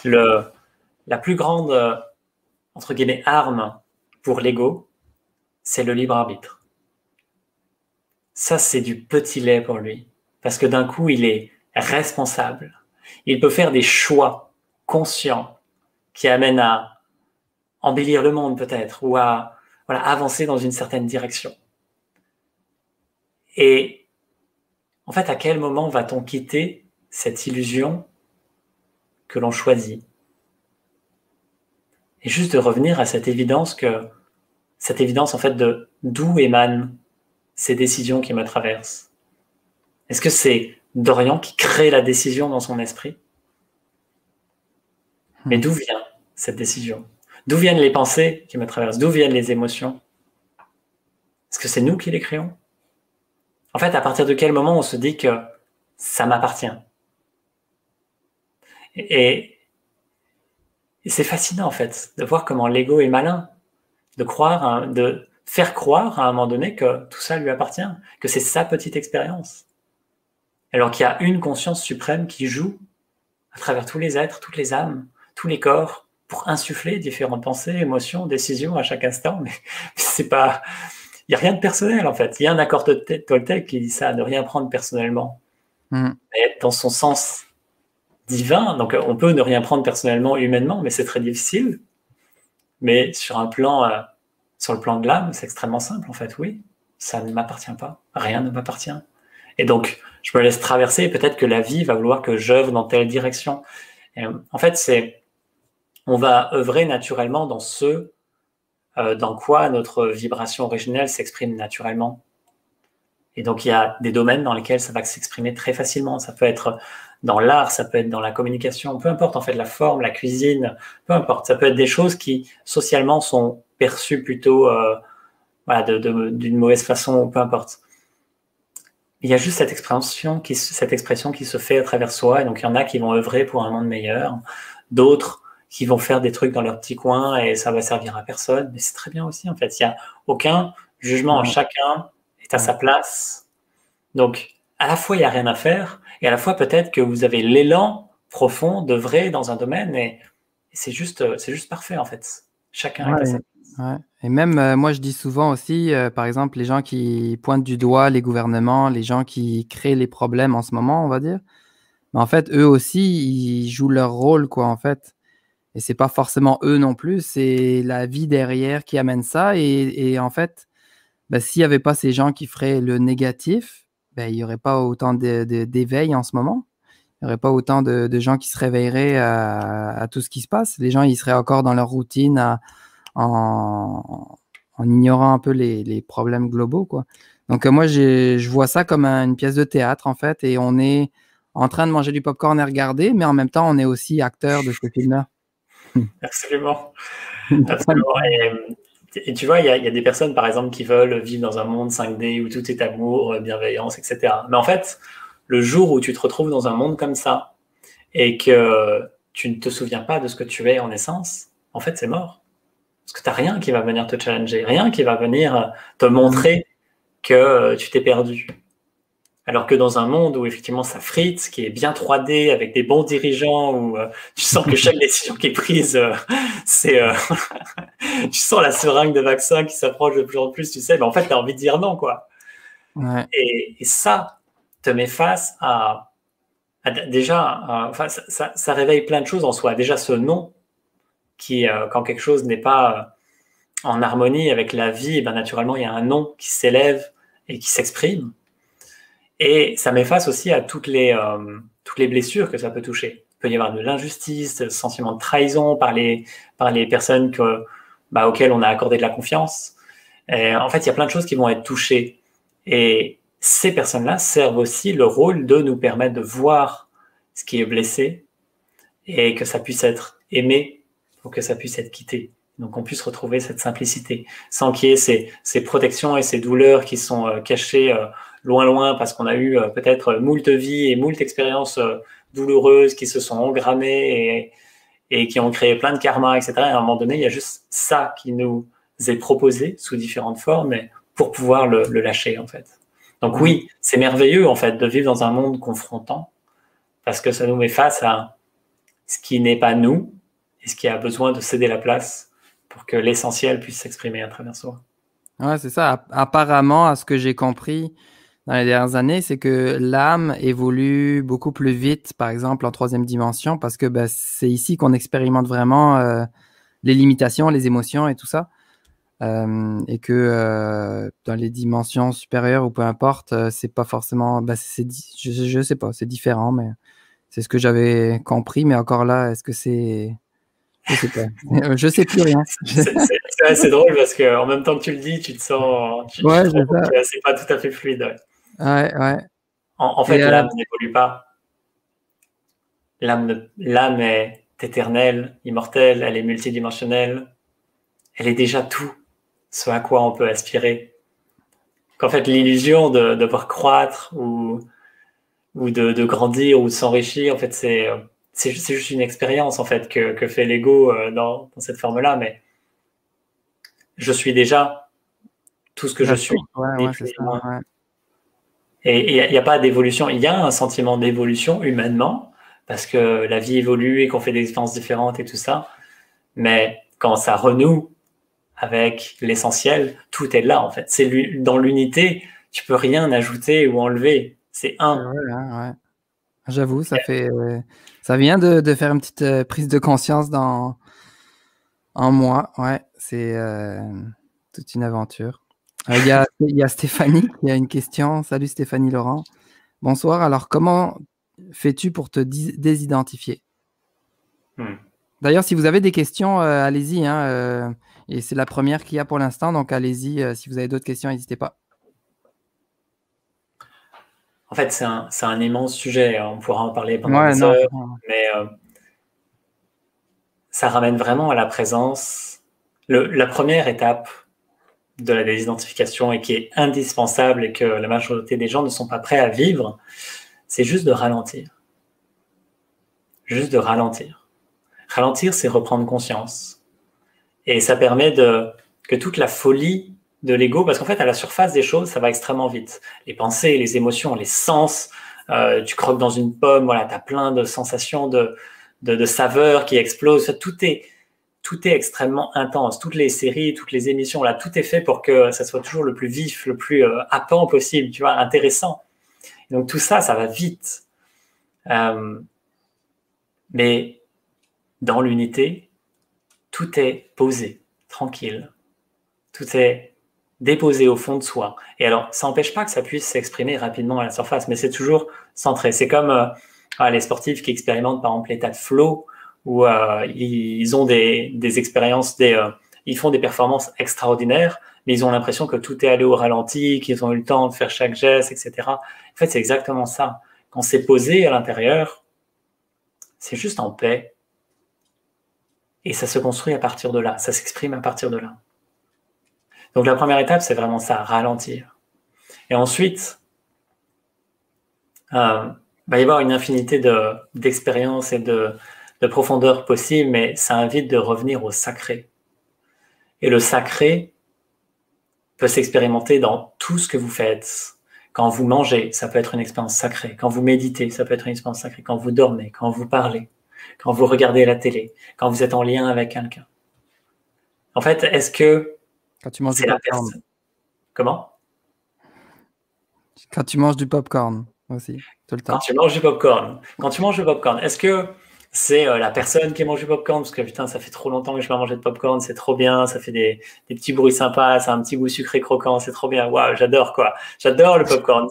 La plus grande, entre guillemets, arme pour l'ego, c'est le libre arbitre. Ça, c'est du petit lait pour lui. Parce que d'un coup, il est responsable. Il peut faire des choix conscients qui amènent à embellir le monde peut-être ou à avancer dans une certaine direction. Et en fait, à quel moment va-t-on quitter cette illusion que l'on choisit? Et juste de revenir à cette évidence en fait de d'où émanent ces décisions qui me traversent. Est-ce que c'est Dorian qui crée la décision dans son esprit? Mais d'où vient cette décision? D'où viennent les pensées qui me traversent? D'où viennent les émotions? Est-ce que c'est nous qui les créons? En fait, à partir de quel moment on se dit que ça m'appartient? Et c'est fascinant, en fait, de voir comment l'ego est malin, de faire croire à un moment donné que tout ça lui appartient, que c'est sa petite expérience. Alors qu'il y a une conscience suprême qui joue à travers tous les êtres, toutes les âmes, tous les corps, pour insuffler différentes pensées, émotions, décisions à chaque instant. Mais c'est pas, il n'y a rien de personnel en fait. Il y a un accord Toltec qui dit ça, ne rien prendre personnellement, mais dans son sens divin. Donc, on peut ne rien prendre personnellement, humainement, mais c'est très difficile. Mais sur le plan de l'âme, c'est extrêmement simple, en fait. Oui, ça ne m'appartient pas. Rien ne m'appartient. Et donc, je me laisse traverser. Et peut-être que la vie va vouloir que j'œuvre dans telle direction. Et, en fait, on va œuvrer naturellement dans dans quoi notre vibration originelle s'exprime naturellement. Et donc, il y a des domaines dans lesquels ça va s'exprimer très facilement. Ça peut être dans l'art, ça peut être dans la communication, peu importe en fait la forme, la cuisine, peu importe. Ça peut être des choses qui socialement sont perçues plutôt voilà, d'une mauvaise façon, peu importe. Il y a juste cette expression qui se fait à travers soi. Et donc, il y en a qui vont œuvrer pour un monde meilleur, d'autres qui vont faire des trucs dans leur petit coin et ça va servir à personne. Mais c'est très bien aussi, en fait. Il n'y a aucun jugement. Chacun est à sa place. Donc, à la fois, il n'y a rien à faire et à la fois, peut-être que vous avez l'élan profond d'œuvrer dans un domaine et c'est juste parfait, en fait. Chacun est à sa place. Ouais. Et même, moi, je dis souvent aussi, par exemple, les gens qui pointent du doigt les gouvernements, les gens qui créent les problèmes en ce moment, on va dire, mais en fait, eux aussi, ils jouent leur rôle, quoi, en fait. Et c'est pas forcément eux non plus, c'est la vie derrière qui amène ça. Et en fait, ben, s'il n'y avait pas ces gens qui feraient le négatif, ben, il n'y aurait pas autant d'éveil en ce moment. Il n'y aurait pas autant de gens qui se réveilleraient à tout ce qui se passe. Les gens, ils seraient encore dans leur routine en ignorant un peu les problèmes globaux, quoi. Donc, moi, je vois ça comme une pièce de théâtre, en fait, et on est en train de manger du popcorn et regarder, mais en même temps, on est aussi acteur de ce film-là. Absolument. Absolument. Et tu vois, il y a des personnes, par exemple, qui veulent vivre dans un monde 5D où tout est amour, bienveillance, etc. Mais en fait, le jour où tu te retrouves dans un monde comme ça et que tu ne te souviens pas de ce que tu es en essence, en fait, c'est mort. Parce que tu n'as rien qui va venir te challenger, rien qui va venir te montrer que tu t'es perdu. Alors que dans un monde où effectivement ça frite, qui est bien 3D, avec des bons dirigeants, où tu sens que chaque décision qui est prise, c'est... tu sens la seringue de vaccin qui s'approche de plus en plus, tu sais, mais en fait, tu as envie de dire non, quoi. Ouais. Et ça te met face déjà, enfin, ça réveille plein de choses en soi. Déjà, ce non, qui, quand quelque chose n'est pas en harmonie avec la vie, ben, naturellement, il y a un non qui s'élève et qui s'exprime. Et ça met face aussi à toutes les blessures que ça peut toucher. Il peut y avoir de l'injustice, le sentiment de trahison par les personnes auxquelles on a accordé de la confiance. Et en fait, il y a plein de choses qui vont être touchées. Et ces personnes-là servent aussi le rôle de nous permettre de voir ce qui est blessé et que ça puisse être aimé pour que ça puisse être quitté. Donc, on puisse retrouver cette simplicité sans qu'il y ait ces protections et ces douleurs qui sont cachées loin, parce qu'on a eu peut-être moult vies et moult expériences douloureuses qui se sont engrammées et qui ont créé plein de karma, etc. Et à un moment donné, il y a juste ça qui nous est proposé sous différentes formes pour pouvoir le lâcher, en fait. Donc oui, c'est merveilleux, en fait, de vivre dans un monde confrontant parce que ça nous met face à ce qui n'est pas nous et ce qui a besoin de céder la place pour que l'essentiel puisse s'exprimer à travers soi. Ouais, c'est ça. Apparemment, à ce que j'ai compris dans les dernières années, c'est que l'âme évolue beaucoup plus vite, par exemple, en troisième dimension, parce que ben, c'est ici qu'on expérimente vraiment les limitations, les émotions et tout ça. Et que dans les dimensions supérieures ou peu importe, c'est pas forcément... Ben, je sais pas, c'est différent, mais c'est ce que j'avais compris. Mais encore là, est-ce que c'est... Je sais pas. Je sais plus rien. C'est assez drôle parce qu'en même temps que tu le dis, tu te sens... Tu Ouais, te rends c'est compte ça. que c'est pas tout à fait fluide. Ouais. Ouais. En fait, l'âme n'évolue pas. L'âme est éternelle, immortelle, elle est multidimensionnelle. Elle est déjà tout ce à quoi on peut aspirer. Qu'en fait, l'illusion de devoir croître ou de grandir ou de s'enrichir, en fait, c'est juste une expérience en fait que fait l'ego dans cette forme-là. Mais je suis déjà tout ce que je suis, ni plus ni moins. Ouais. Et il n'y a pas d'évolution. Il y a un sentiment d'évolution humainement, parce que la vie évolue et qu'on fait des expériences différentes et tout ça. Mais quand ça renoue avec l'essentiel, tout est là, en fait. Dans l'unité, tu peux rien ajouter ou enlever. C'est un. Ouais. J'avoue, ça vient de faire une petite prise de conscience en moi. Ouais, c'est toute une aventure. Il y a Stéphanie qui a une question. Salut Stéphanie Laurent. Bonsoir. Alors, comment fais-tu pour te désidentifier? D'ailleurs, si vous avez des questions, allez-y, hein, et c'est la première qu'il y a pour l'instant, donc allez-y. Si vous avez d'autres questions, n'hésitez pas. En fait, c'est un immense sujet. On pourra en parler pendant Ouais, des non, heures, mais ça ramène vraiment à la présence. La première étape de la désidentification et qui est indispensable et que la majorité des gens ne sont pas prêts à vivre, c'est juste de ralentir. Juste de ralentir. Ralentir, c'est reprendre conscience. Et ça permet que toute la folie de l'ego, parce qu'en fait, à la surface des choses, ça va extrêmement vite. Les pensées, les émotions, les sens, tu croques dans une pomme, voilà, tu as plein de sensations, de saveurs qui explosent. Tout est extrêmement intense. Toutes les séries, toutes les émissions, là, tout est fait pour que ça soit toujours le plus vif, le plus happant possible, tu vois, intéressant. Et donc tout ça, ça va vite. Mais dans l'unité, tout est posé, tranquille. Tout est déposé au fond de soi. Et alors, ça n'empêche pas que ça puisse s'exprimer rapidement à la surface, mais c'est toujours centré. C'est comme les sportifs qui expérimentent, par exemple, l'état de flow, où ils ont des expériences, ils font des performances extraordinaires, mais ils ont l'impression que tout est allé au ralenti, qu'ils ont eu le temps de faire chaque geste, etc. En fait, c'est exactement ça. Quand c'est posé à l'intérieur, c'est juste en paix. Et ça se construit à partir de là, ça s'exprime à partir de là. Donc la première étape, c'est vraiment ça, ralentir. Et ensuite, va y avoir une infinité d'expériences et de profondeur possible, mais ça invite de revenir au sacré. Et le sacré peut s'expérimenter dans tout ce que vous faites. Quand vous mangez, ça peut être une expérience sacrée. Quand vous méditez, ça peut être une expérience sacrée. Quand vous dormez, quand vous parlez, quand vous regardez la télé, quand vous êtes en lien avec quelqu'un. En fait, est-ce que Quand tu manges c'est du la popcorn. personne? Comment? Quand tu manges du popcorn aussi, tout le temps. Quand tu manges du popcorn. Quand tu manges du popcorn, est-ce que c'est la personne qui mange du popcorn? Parce que putain, ça fait trop longtemps que je n'ai pas mangé de popcorn, c'est trop bien, ça fait des petits bruits sympas, ça a un petit goût sucré croquant, c'est trop bien. Waouh, j'adore quoi. J'adore le popcorn.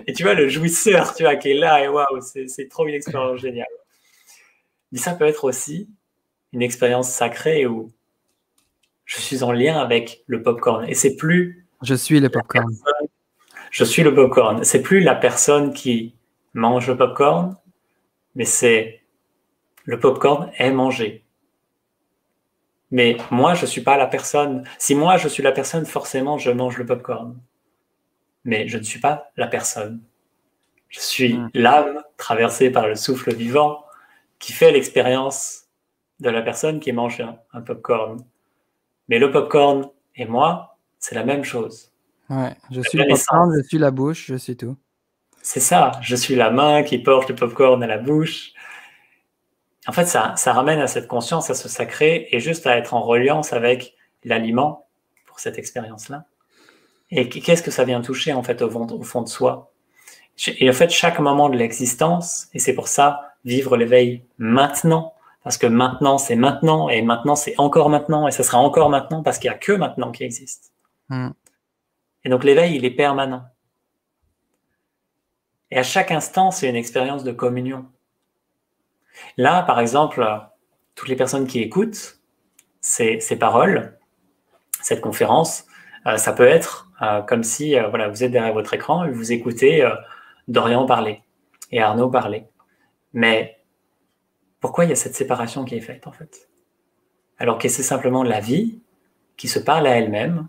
Et tu vois, le jouisseur, tu vois, qui est là, et waouh, c'est trop une expérience géniale. Mais ça peut être aussi une expérience sacrée où je suis en lien avec le popcorn. Et c'est plus. Je suis le popcorn. Je suis le popcorn. C'est plus la personne qui mange le popcorn, mais c'est le popcorn est mangé. Mais moi, je suis pas la personne. Si moi, je suis la personne, forcément, je mange le popcorn. Mais je ne suis pas la personne. Je suis l'âme traversée par le souffle vivant qui fait l'expérience de la personne qui mange un popcorn. Mais le popcorn et moi, c'est la même chose. Ouais, je suis le popcorn, je suis la bouche, je suis tout. C'est ça, je suis la main qui porte le popcorn à la bouche. En fait, ça ramène à cette conscience, à ce sacré, et juste à être en reliance avec l'aliment pour cette expérience-là. Et qu'est-ce que ça vient toucher en fait au fond de soi? Et en fait, chaque moment de l'existence, et c'est pour ça, vivre l'éveil maintenant, parce que maintenant, c'est maintenant, et maintenant, c'est encore maintenant, et ça sera encore maintenant, parce qu'il n'y a que maintenant qui existe. Et donc, l'éveil, il est permanent. Et à chaque instant, c'est une expérience de communion. Là, par exemple, toutes les personnes qui écoutent ces paroles, cette conférence, ça peut être comme si voilà, vous êtes derrière votre écran et vous écoutez Dorian parler et Arnaud parler. Mais pourquoi il y a cette séparation qui est faite, en fait? Alors que c'est simplement la vie qui se parle à elle-même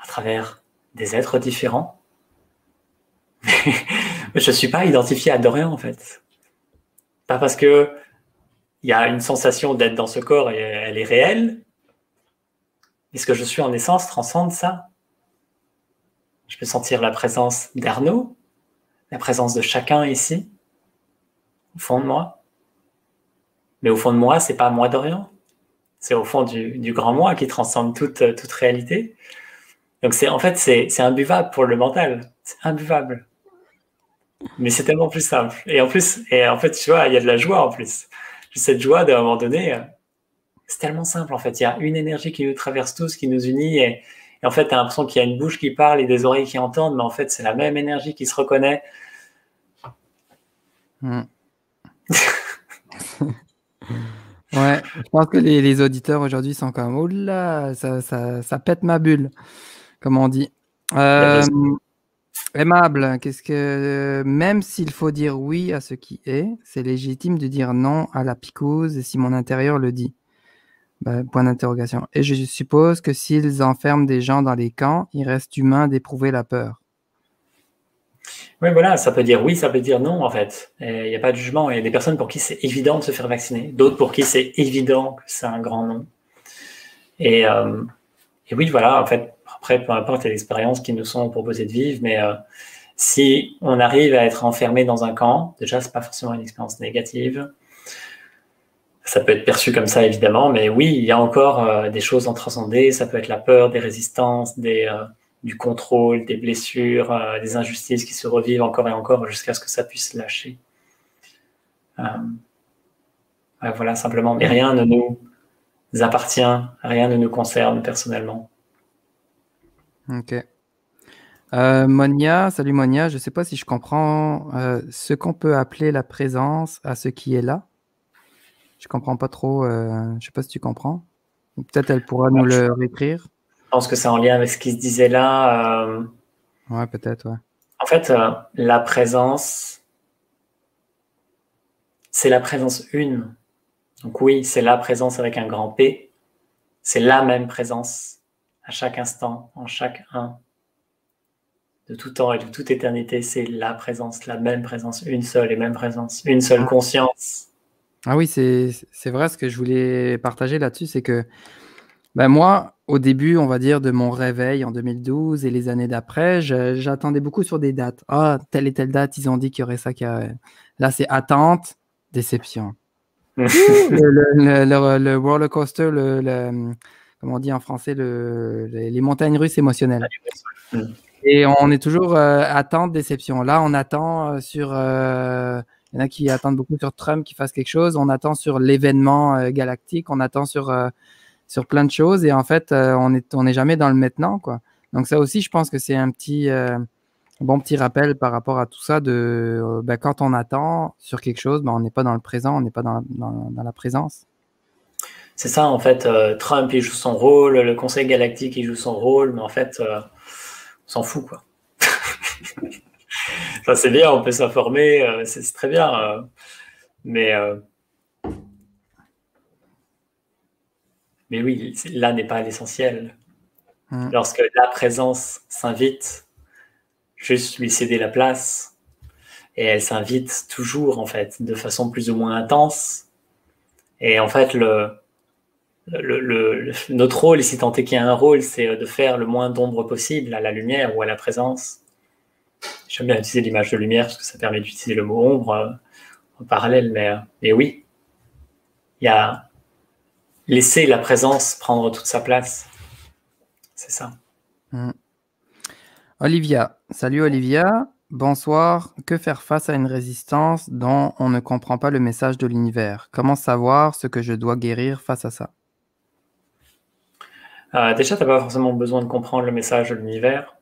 à travers des êtres différents. Mais je ne suis pas identifié à Dorian, en fait. Pas parce que il y a une sensation d'être dans ce corps et elle est réelle. Mais ce que je suis en essence transcende ça. Je peux sentir la présence d'Arnaud, la présence de chacun ici, au fond de moi. Mais au fond de moi, c'est pas moi Dorian. C'est au fond du grand moi qui transcende toute réalité. Donc en fait, c'est imbuvable pour le mental. C'est imbuvable. Mais c'est tellement plus simple. Et en fait, tu vois, il y a de la joie en plus. Cette joie d'un moment donné, c'est tellement simple en fait. Il y a une énergie qui nous traverse tous, qui nous unit. Et en fait, tu as l'impression qu'il y a une bouche qui parle et des oreilles qui entendent, mais en fait, c'est la même énergie qui se reconnaît. Mm. Ouais, je pense que les auditeurs aujourd'hui sont comme, oh là, ça pète ma bulle, comme on dit. Il y a Euh, besoin. Aimable, qu'est-ce que même s'il faut dire oui à ce qui est, c'est légitime de dire non à la picouse si mon intérieur le dit. Ben, point d'interrogation. Et je suppose que s'ils enferment des gens dans les camps, il reste humain d'éprouver la peur. Oui, voilà, ça peut dire oui, ça peut dire non, en fait. Il n'y a pas de jugement. Il y a des personnes pour qui c'est évident de se faire vacciner, d'autres pour qui c'est évident que c'est un grand non. Et, euh, et oui, voilà, en fait, après, peu importe les expériences qui nous sont proposées de vivre, mais si on arrive à être enfermé dans un camp, déjà, c'est pas forcément une expérience négative. Ça peut être perçu comme ça, évidemment, mais oui, il y a encore des choses à transcender. Ça peut être la peur, des résistances, du contrôle, des blessures, des injustices qui se revivent encore et encore jusqu'à ce que ça puisse lâcher. Ouais, voilà, simplement. Mais rien ne nous appartient, rien ne nous concerne personnellement. Ok. Monia, salut Monia, je ne sais pas si je comprends ce qu'on peut appeler la présence à ce qui est là. Je comprends pas trop, je ne sais pas si tu comprends. Peut-être elle pourra nous Je le réécrire. pense que c'est en lien avec ce qui se disait là. Ouais, peut-être, ouais. En fait, la présence, c'est la présence une. Donc oui, c'est la présence avec un grand P. C'est la même présence à chaque instant, en chaque un. De tout temps et de toute éternité, c'est la présence, la même présence, une seule et même présence, une seule conscience. Ah oui, c'est vrai, ce que je voulais partager là-dessus, c'est que ben moi, au début, on va dire, de mon réveil en 2012 et les années d'après, j'attendais beaucoup sur des dates. Ah, telle et telle date, ils ont dit qu'il y aurait ça. Là, c'est attente, déception. Ouh, le roller coaster, comment on dit en français, les montagnes russes émotionnelles. Et on est toujours attente, déception. Là, on attend il y en a qui attendent beaucoup sur Trump qui fasse quelque chose. On attend sur l'événement galactique. On attend sur plein de choses. Et en fait, on est jamais dans le maintenant, quoi. Donc ça aussi, je pense que c'est un bon petit rappel par rapport à tout ça ben, quand on attend sur quelque chose, ben, on n'est pas dans le présent, on n'est pas dans la présence. C'est ça, en fait, Trump, il joue son rôle, le Conseil galactique, il joue son rôle, mais en fait, on s'en fout, quoi. Ça, c'est bien, on peut s'informer, c'est très bien, mais oui, là n'est pas l'essentiel. Lorsque la présence s'invite, juste lui céder la place, et elle s'invite toujours, en fait, de façon plus ou moins intense. Et en fait, notre rôle, si tant est qu'il y a un rôle, c'est de faire le moins d'ombre possible à la lumière ou à la présence. J'aime bien utiliser l'image de lumière parce que ça permet d'utiliser le mot ombre en parallèle, mais oui, il y a laisser la présence prendre toute sa place. C'est ça. Olivia, salut Olivia, bonsoir. Que faire face à une résistance dont on ne comprend pas le message de l'univers? Comment savoir ce que je dois guérir face à ça? Déjà, tu n'as pas forcément besoin de comprendre le message de l'univers.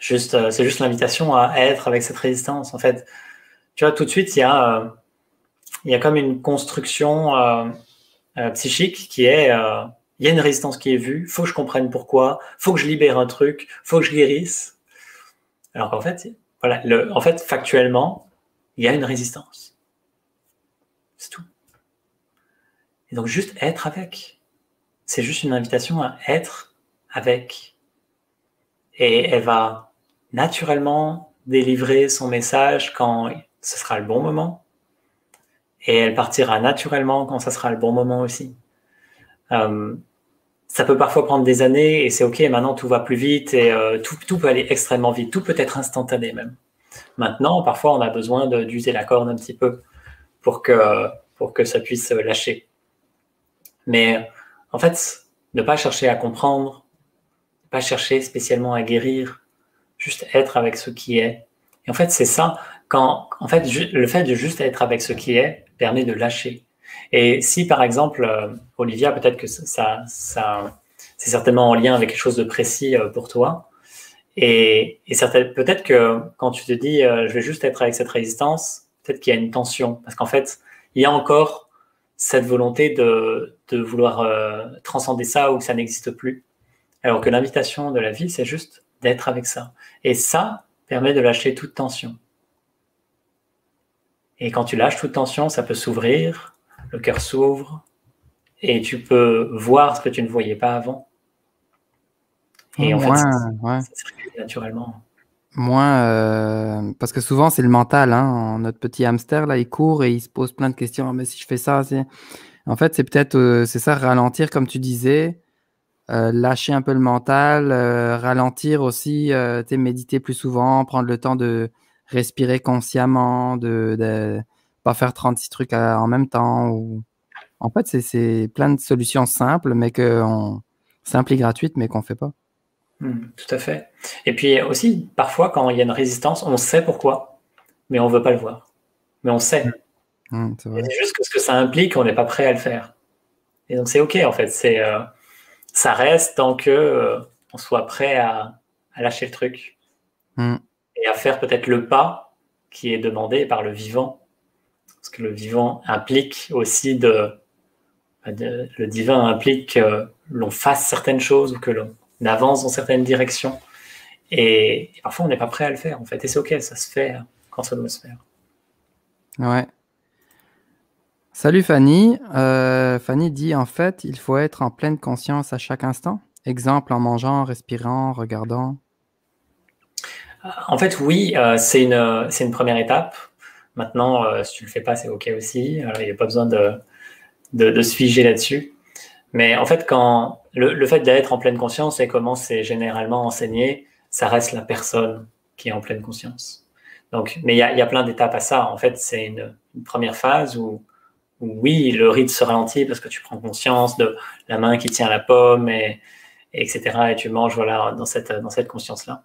C'est juste l'invitation à être avec cette résistance. En fait, tu vois, tout de suite, il y a comme une construction psychique qui est il y a une résistance qui est vue, il faut que je comprenne pourquoi, il faut que je libère un truc, il faut que je guérisse. Alors qu'en fait, voilà, en fait, factuellement, il y a une résistance. C'est tout. Et donc, juste être avec. C'est juste une invitation à être avec. Et elle va naturellement délivrer son message quand ce sera le bon moment. Et elle partira naturellement quand ça sera le bon moment aussi. Ça peut parfois prendre des années et c'est OK, maintenant tout va plus vite et tout peut aller extrêmement vite, tout peut être instantané même. Maintenant, parfois, on a besoin d'user la corde un petit peu pour que ça puisse lâcher. Mais en fait, ne pas chercher à comprendre, ne pas chercher spécialement à guérir, juste être avec ce qui est. Et en fait, c'est ça. En fait, le fait de juste être avec ce qui est permet de lâcher. Et si, par exemple, Olivia, peut-être que c'est certainement en lien avec quelque chose de précis pour toi. Et peut-être que quand tu te dis, je vais juste être avec cette résistance, peut-être qu'il y a une tension. Parce qu'en fait, il y a encore cette volonté de vouloir transcender ça ou que ça n'existe plus. Alors que l'invitation de la vie, c'est juste d'être avec ça. Et ça permet de lâcher toute tension. Et quand tu lâches toute tension, ça peut s'ouvrir, le cœur s'ouvre, et tu peux voir ce que tu ne voyais pas avant. Et en fait, ça circule naturellement. Parce que souvent, c'est le mental. Hein. Notre petit hamster, là, il court et il se pose plein de questions. Mais si je fais ça, en fait, c'est peut-être, c'est ça, ralentir, comme tu disais, lâcher un peu le mental, ralentir aussi, méditer plus souvent, prendre le temps de respirer consciemment, de pas faire 36 trucs en même temps. En fait, c'est plein de solutions simples, simples et gratuites, mais qu'on fait pas. Tout à fait. Et puis aussi, parfois, quand il y a une résistance, on sait pourquoi, mais on veut pas le voir. Mais on sait. C'est vrai. C'est juste que ce que ça implique, on n'est pas prêt à le faire. Et donc, c'est OK, en fait. Ça reste tant que on soit prêt à lâcher le truc et à faire peut-être le pas qui est demandé par le vivant. Parce que le vivant implique aussi le divin implique que l'on fasse certaines choses ou que l'on avance dans certaines directions. Et parfois, on n'est pas prêt à le faire, en fait. Et c'est OK, ça se fait quand ça doit se faire. Ouais. Salut Fanny. Fanny dit, en fait, il faut être en pleine conscience à chaque instant. Exemple, en mangeant, respirant, regardant. En fait, oui, c'est une première étape. Maintenant, si tu le fais pas, c'est OK aussi. Il n'y a pas besoin de se figer là-dessus. Mais en fait, quand le fait d'être en pleine conscience et comment c'est généralement enseigné, ça reste la personne qui est en pleine conscience. Donc, mais il y a plein d'étapes à ça. En fait, c'est une première phase où oui, le rythme se ralentit parce que tu prends conscience de la main qui tient la pomme, etc. Et tu manges voilà, dans cette conscience-là.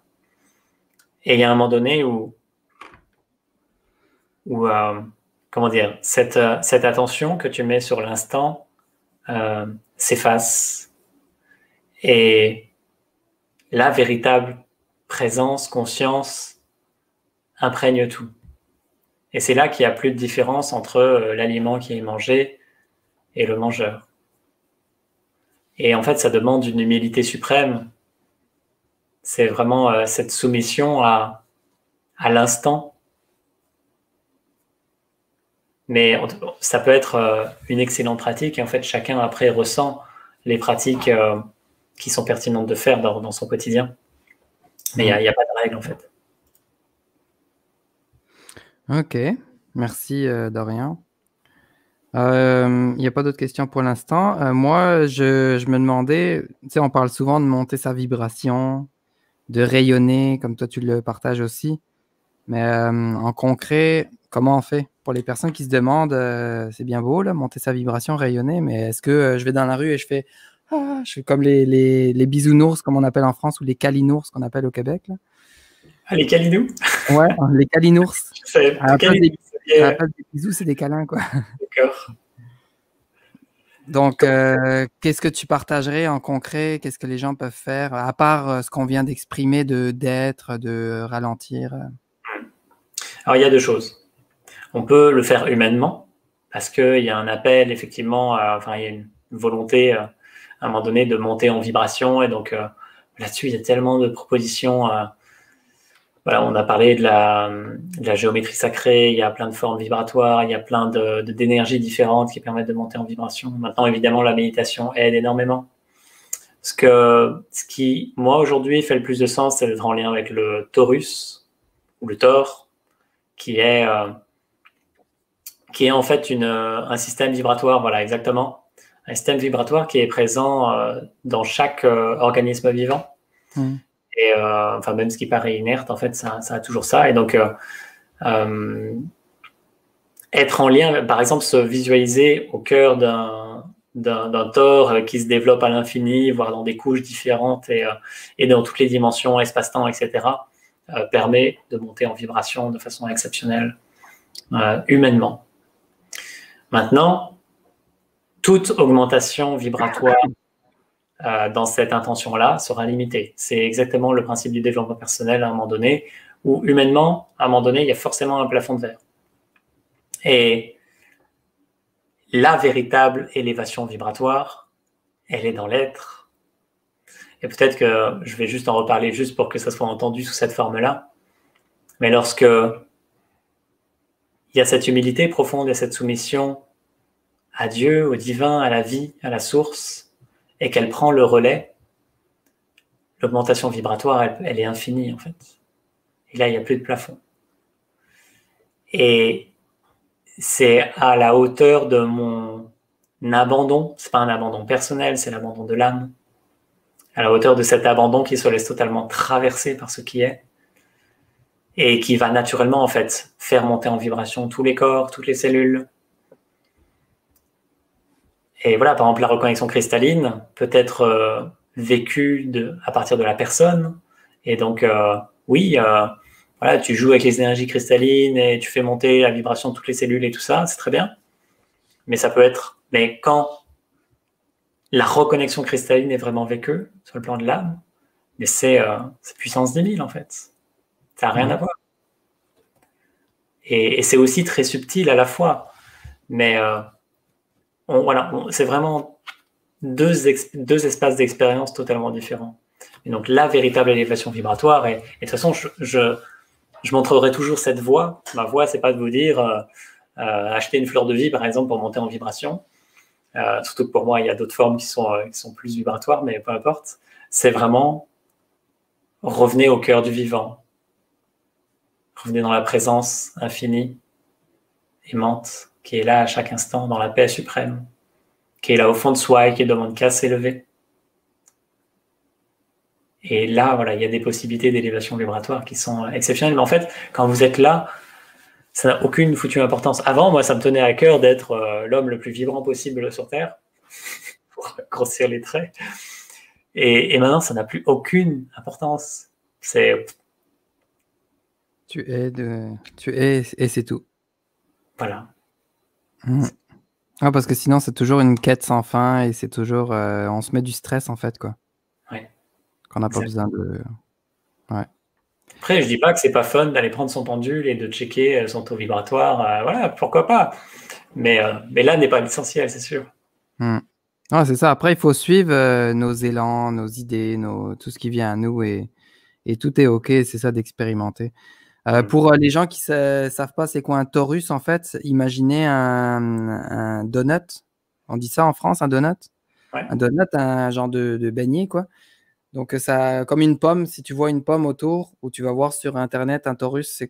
Et il y a un moment donné où comment dire, cette attention que tu mets sur l'instant s'efface. Et la véritable présence, conscience, imprègne tout. Et c'est là qu'il n'y a plus de différence entre l'aliment qui est mangé et le mangeur. Et en fait, ça demande une humilité suprême. C'est vraiment cette soumission à l'instant. Mais ça peut être une excellente pratique. Et en fait, chacun après ressent les pratiques qui sont pertinentes de faire dans son quotidien. Mais il n'y a pas de règle, en fait. Ok, merci Dorian. Il n'y a pas d'autres questions pour l'instant. Moi, je me demandais, tu sais, on parle souvent de monter sa vibration, de rayonner, comme toi tu le partages aussi. Mais en concret, comment on fait? Pour les personnes qui se demandent, c'est bien beau, là, monter sa vibration, rayonner, mais est-ce que je vais dans la rue et je fais comme les bisounours, comme on appelle en France, ou les calinours, qu'on appelle au Québec, là? Ah, les câlinous? Ouais, les calinours. À la place des bisous, c'est des câlins, quoi. D'accord. Donc, qu'est-ce que tu partagerais en concret? Qu'est-ce que les gens peuvent faire, à part ce qu'on vient d'exprimer, d'être, de ralentir? Alors, il y a deux choses. On peut le faire humainement, parce qu'il y a un appel, effectivement, il y a une volonté, à un moment donné, de monter en vibration. Et donc, là-dessus, il y a tellement de propositions. Voilà, on a parlé de la géométrie sacrée, il y a plein de formes vibratoires, il y a plein d'énergies différentes qui permettent de monter en vibration. Maintenant, évidemment, la méditation aide énormément. Ce qui, moi, aujourd'hui, fait le plus de sens, c'est d'être en lien avec le Taurus, ou le Thor, qui est en fait un système vibratoire, voilà, exactement. Un système vibratoire qui est présent dans chaque organisme vivant. Et même ce qui paraît inerte, en fait, ça a toujours ça. Et donc, être en lien, par exemple, se visualiser au cœur d'un Thor qui se développe à l'infini, voire dans des couches différentes et dans toutes les dimensions, espace-temps, etc. permet de monter en vibration de façon exceptionnelle, humainement. Maintenant, toute augmentation vibratoire dans cette intention-là sera limitée. C'est exactement le principe du développement personnel à un moment donné, où humainement, à un moment donné, il y a forcément un plafond de verre. Et la véritable élévation vibratoire, elle est dans l'être. Et peut-être que je vais juste en reparler juste pour que ça soit entendu sous cette forme-là. Mais lorsque il y a cette humilité profonde et cette soumission à Dieu, au divin, à la vie, à la source, et qu'elle prend le relais, l'augmentation vibratoire, elle est infinie en fait. Et là, il n'y a plus de plafond. Et c'est à la hauteur de mon abandon, c'est pas un abandon personnel, c'est l'abandon de l'âme, à la hauteur de cet abandon qui se laisse totalement traverser par ce qui est, et qui va naturellement en fait faire monter en vibration tous les corps, toutes les cellules. Et voilà, par exemple, la reconnexion cristalline peut être vécue à partir de la personne. Et donc, oui, voilà, tu joues avec les énergies cristallines et tu fais monter la vibration de toutes les cellules et tout ça, c'est très bien. Mais ça peut être... Mais quand la reconnexion cristalline est vraiment vécue sur le plan de l'âme, mais c'est puissance 10 000 en fait. Ça n'a rien à voir. Et c'est aussi très subtil à la fois. Mais voilà, c'est vraiment deux espaces d'expérience totalement différents. Et donc la véritable élévation vibratoire, et de toute façon, je montrerai toujours cette voie. Ma voie, c'est pas de vous dire acheter une fleur de vie, par exemple, pour monter en vibration. Surtout que pour moi, il y a d'autres formes qui sont plus vibratoires, mais peu importe. C'est vraiment revenez au cœur du vivant. Revenez dans la présence infinie, aimante, qui est là à chaque instant, dans la paix suprême, qui est là au fond de soi et qui ne demande qu'à s'élever. Et là, voilà, il y a des possibilités d'élévation vibratoire qui sont exceptionnelles. Mais en fait, quand vous êtes là, ça n'a aucune foutue importance. Avant, moi, ça me tenait à cœur d'être l'homme le plus vibrant possible sur Terre, pour grossir les traits. Et maintenant, ça n'a plus aucune importance. C'est... Tu es et c'est tout. Voilà. Ah, parce que sinon, c'est toujours une quête sans fin et c'est toujours... on se met du stress, en fait, quoi. Ouais. Qu'on n'a pas besoin de... Ouais. Après, je dis pas que c'est pas fun d'aller prendre son pendule et de checker son taux vibratoire. Voilà, pourquoi pas. Mais là n'est pas l'essentiel, c'est sûr. Ah, c'est ça. Après, il faut suivre nos élans, nos idées, tout ce qui vient à nous et tout est OK. C'est ça d'expérimenter. Pour les gens qui ne savent pas c'est quoi un torus, en fait, imaginez un donut. On dit ça en France, un donut? Ouais. Un donut, un genre de beignet, quoi. Donc, ça, comme une pomme, si tu vois une pomme autour, ou tu vas voir sur Internet, un torus,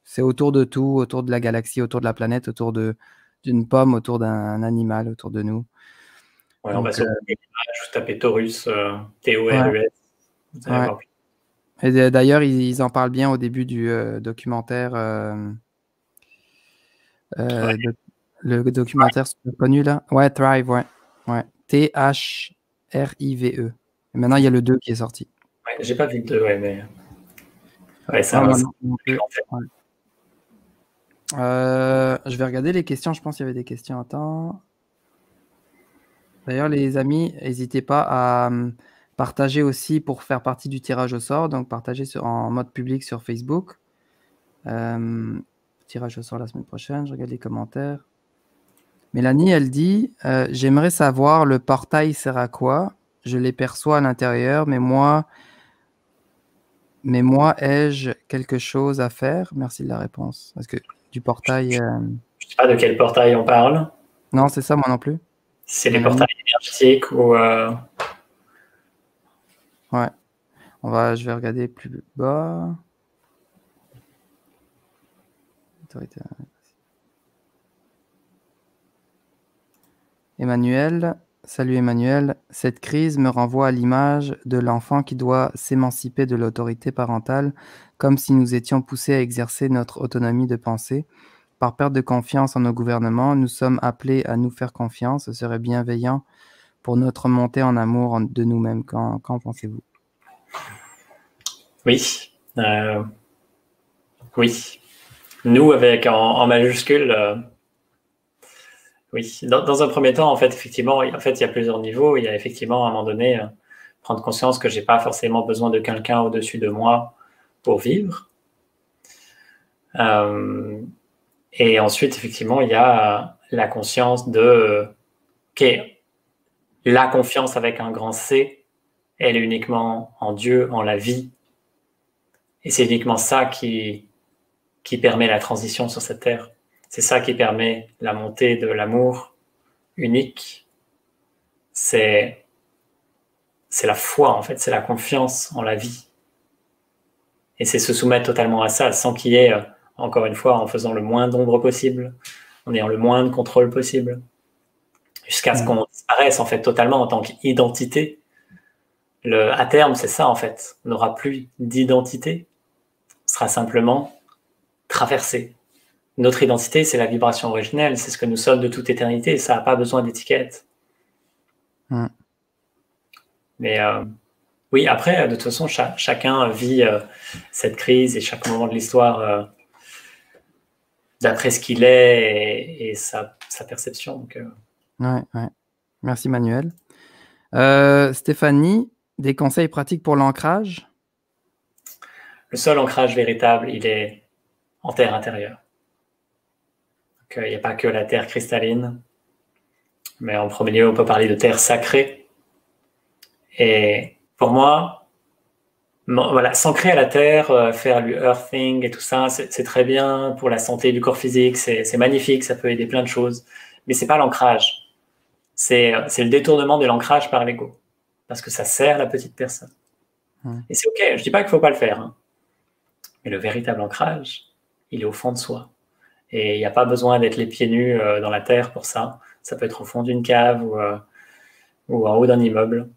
c'est autour de tout, autour de la galaxie, autour de la planète, autour d'une pomme, autour d'un animal, autour de nous. Ouais, on va sur l'image, vous tapez Taurus, T-O-R-U-S. Vous allez voir. Et d'ailleurs, ils en parlent bien au début du documentaire. Le documentaire super connu là. Ouais, Thrive, ouais. T-H-R-I-V-E. Et maintenant, il y a le 2 qui est sorti. Ouais, j'ai pas vu le 2, ouais, mais. Ouais, c'est je vais regarder les questions. Je pense qu'il y avait des questions. Attends. D'ailleurs, les amis, n'hésitez pas à partager aussi pour faire partie du tirage au sort. Donc, partagez en mode public sur Facebook. Tirage au sort la semaine prochaine. Je regarde les commentaires. Mélanie, elle dit j'aimerais savoir le portail sert à quoi? Je les perçois à l'intérieur, mais moi, ai-je quelque chose à faire? Merci de la réponse. Parce que du portail. Je ne sais pas de quel portail on parle. Non, c'est ça, moi non plus. C'est les portails énergétiques ou. Ouais. Je vais regarder plus bas. Emmanuel, salut Emmanuel. Cette crise me renvoie à l'image de l'enfant qui doit s'émanciper de l'autorité parentale, comme si nous étions poussés à exercer notre autonomie de pensée. Par perte de confiance en nos gouvernements, nous sommes appelés à nous faire confiance. Ce serait bienveillant pour notre montée en amour de nous-mêmes. Qu'en pensez-vous? Oui, Oui. Nous, avec en majuscule, oui. Dans un premier temps, en fait, effectivement, il y a plusieurs niveaux. Il y a effectivement, à un moment donné, prendre conscience que j'ai pas forcément besoin de quelqu'un au-dessus de moi pour vivre. Et ensuite, effectivement, il y a la conscience de la confiance avec un grand C, elle est uniquement en Dieu, en la vie. Et c'est uniquement ça qui permet la transition sur cette terre. C'est ça qui permet la montée de l'amour unique. C'est la foi, en fait, c'est la confiance en la vie. Et c'est se soumettre totalement à ça, sans qu'il y ait, encore une fois, en faisant le moins d'ombre possible, en ayant le moins de contrôle possible, jusqu'à ce qu'on disparaisse, en fait, totalement en tant qu'identité. À terme, c'est ça, en fait. On n'aura plus d'identité. On sera simplement traversé. Notre identité, c'est la vibration originelle, c'est ce que nous sommes de toute éternité, ça n'a pas besoin d'étiquette. Mais oui, après, de toute façon, chacun vit cette crise et chaque moment de l'histoire d'après ce qu'il est et sa perception. Donc, ouais. Merci Manuel. Stéphanie, des conseils pratiques pour l'ancrage? Le seul ancrage véritable, il est en terre intérieure. Il n'y a pas que la terre cristalline, mais en premier lieu, on peut parler de terre sacrée. Et pour moi, voilà, s'ancrer à la terre, faire du earthing et tout ça, c'est très bien pour la santé du corps physique, c'est magnifique, ça peut aider plein de choses, mais c'est pas l'ancrage. C'est le détournement de l'ancrage par l'ego, parce que ça sert la petite personne. Et c'est ok, je dis pas qu'il faut pas le faire, hein. Mais le véritable ancrage, il est au fond de soi. Et il n'y a pas besoin d'être les pieds nus dans la terre pour ça. Ça peut être au fond d'une cave ou en haut d'un immeuble.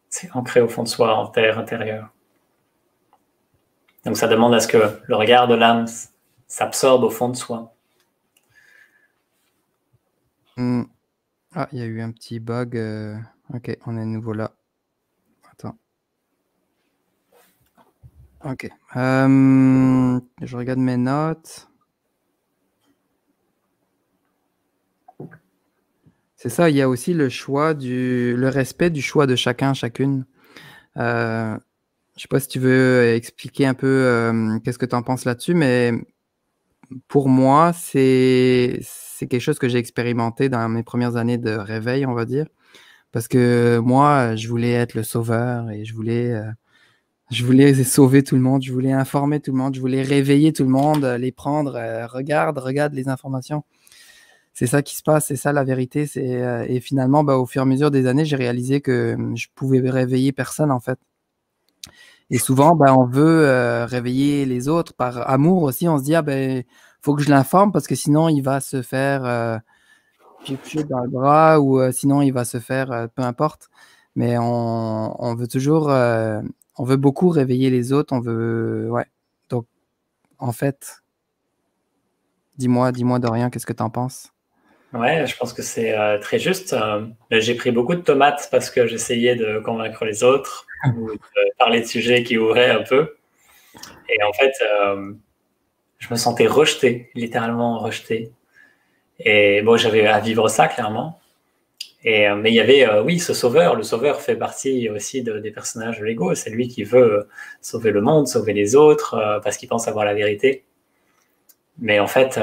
C'est ancré au fond de soi, en terre intérieure. Donc ça demande à ce que le regard de l'âme s'absorbe au fond de soi. Ah, il y a eu un petit bug. Ok, on est de nouveau là. Attends. Ok. Je regarde mes notes. C'est ça, il y a aussi le respect du choix de chacun, chacune. Je sais pas si tu veux expliquer un peu qu'est-ce que tu en penses là-dessus, mais pour moi, c'est quelque chose que j'ai expérimenté dans mes premières années de réveil, on va dire. Parce que moi, je voulais être le sauveur et je voulais sauver tout le monde, je voulais informer tout le monde, je voulais réveiller tout le monde, les prendre, regarde les informations. C'est ça qui se passe, c'est ça la vérité. Et finalement, au fur et à mesure des années, j'ai réalisé que je pouvais réveiller personne en fait. Et souvent, on veut réveiller les autres par amour aussi. On se dit, faut que je l'informe parce que sinon, il va se faire pied dans le bras ou sinon, il va se faire peu importe. Mais on veut toujours, on veut beaucoup réveiller les autres. On veut, ouais. Donc, en fait, dis-moi, Dorian, qu'est-ce que tu en penses? Ouais, je pense que c'est très juste. J'ai pris beaucoup de tomates parce que j'essayais de convaincre les autres ou de parler de sujets qui ouvraient un peu. Et en fait, je me sentais rejeté, littéralement rejeté. Et bon, j'avais à vivre ça, clairement. Mais il y avait, oui, ce sauveur. Le sauveur fait partie aussi des personnages de l'ego. C'est lui qui veut sauver le monde, sauver les autres, parce qu'il pense avoir la vérité. Mais en fait,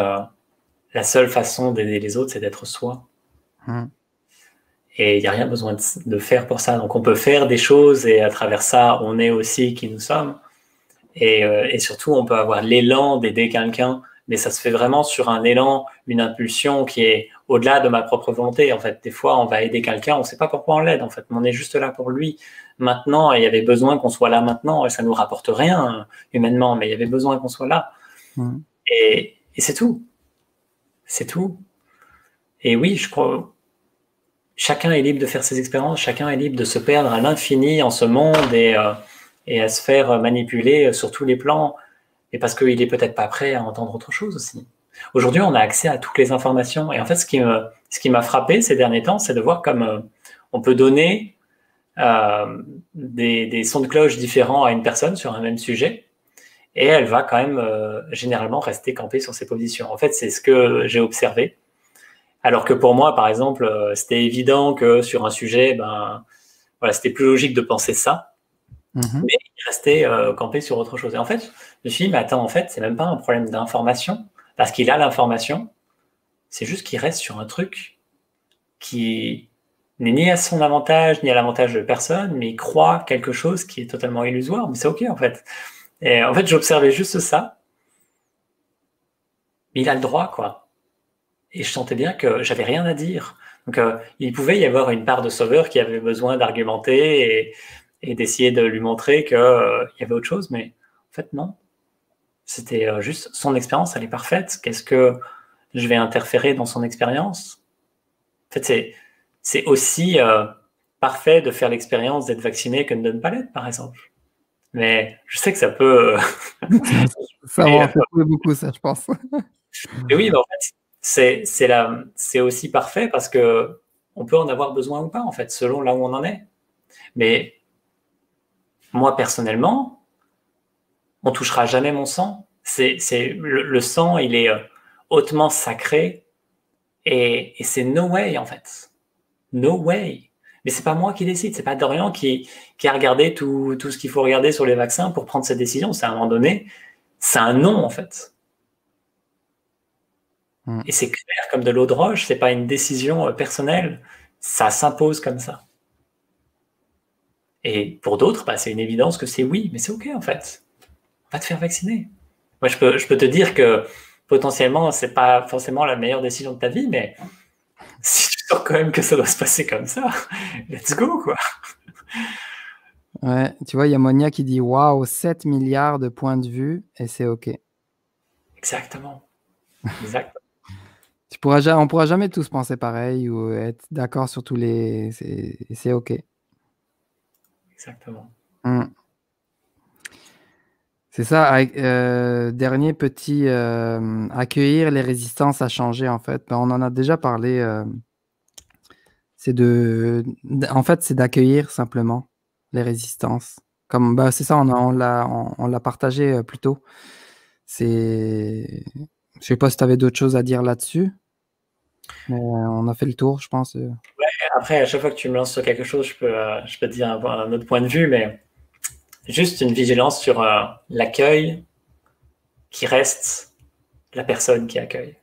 la seule façon d'aider les autres, c'est d'être soi. Et il n'y a rien besoin de faire pour ça. Donc, on peut faire des choses et à travers ça, on est aussi qui nous sommes. Et surtout, on peut avoir l'élan d'aider quelqu'un, mais ça se fait vraiment sur un élan, une impulsion qui est au-delà de ma propre volonté. En fait, des fois, on va aider quelqu'un, on ne sait pas pourquoi on l'aide, en fait, mais on est juste là pour lui. Maintenant, il y avait besoin qu'on soit là maintenant, et ça ne nous rapporte rien humainement, mais il y avait besoin qu'on soit là. Et c'est tout. C'est tout. Et oui, je crois, chacun est libre de faire ses expériences, chacun est libre de se perdre à l'infini en ce monde et à se faire manipuler sur tous les plans, et parce qu'il n'est peut-être pas prêt à entendre autre chose aussi. Aujourd'hui, on a accès à toutes les informations, et en fait, ce qui m'a frappé ces derniers temps, c'est de voir comme on peut donner des sons de cloche différents à une personne sur un même sujet, et elle va quand même généralement rester campée sur ses positions. En fait, c'est ce que j'ai observé. Alors que pour moi, par exemple, c'était évident que sur un sujet, voilà, c'était plus logique de penser ça, mais il restait campé sur autre chose. Et en fait, je me suis dit, mais attends, en fait, c'est même pas un problème d'information, parce qu'il a l'information, c'est juste qu'il reste sur un truc qui n'est ni à son avantage, ni à l'avantage de personne, mais il croit quelque chose qui est totalement illusoire, mais c'est OK, en fait. Et en fait, j'observais juste ça, mais il a le droit, quoi. Et je sentais bien que j'avais rien à dire. Donc, il pouvait y avoir une part de Sauveur qui avait besoin d'argumenter et d'essayer de lui montrer qu'il y avait autre chose, mais en fait, non. C'était juste son expérience, elle est parfaite. Qu'est-ce que je vais interférer dans son expérience? En fait, c'est aussi parfait de faire l'expérience d'être vacciné que de ne pas l'être, par exemple. Mais je sais que ça peut... ça va en fait beaucoup, ça, je pense. Mais oui, mais en fait, c'est aussi parfait parce que on peut en avoir besoin ou pas, en fait, selon là où on en est. Mais moi, personnellement, on touchera jamais mon sang. Le sang, il est hautement sacré et c'est no way, en fait. No way. Mais c'est pas moi qui décide, c'est pas Dorian qui a regardé tout ce qu'il faut regarder sur les vaccins pour prendre cette décision. C'est à un moment donné, c'est un non, en fait. Et c'est clair comme de l'eau de roche, c'est pas une décision personnelle, ça s'impose comme ça. Et pour d'autres, c'est une évidence que c'est oui, mais c'est OK, en fait. On va te faire vacciner. Moi, je peux te dire que potentiellement, c'est pas forcément la meilleure décision de ta vie, mais si tu sens quand même que ça doit se passer comme ça, let's go, quoi. Ouais, tu vois, il y a Monia qui dit waouh, 7 milliards de points de vue et c'est OK. Exactement. Exactement. On pourra jamais tous penser pareil ou être d'accord sur tous les. C'est OK. Exactement. C'est ça. Dernier petit accueillir les résistances à changer, en fait. On en a déjà parlé. En fait, c'est d'accueillir simplement les résistances. Comme c'est ça, on l'a partagé plus tôt. Je sais pas si tu avais d'autres choses à dire là-dessus, mais on a fait le tour, je pense. Ouais, après, à chaque fois que tu me lances sur quelque chose, je peux te dire un autre point de vue, mais juste une vigilance sur l'accueil qui reste la personne qui accueille.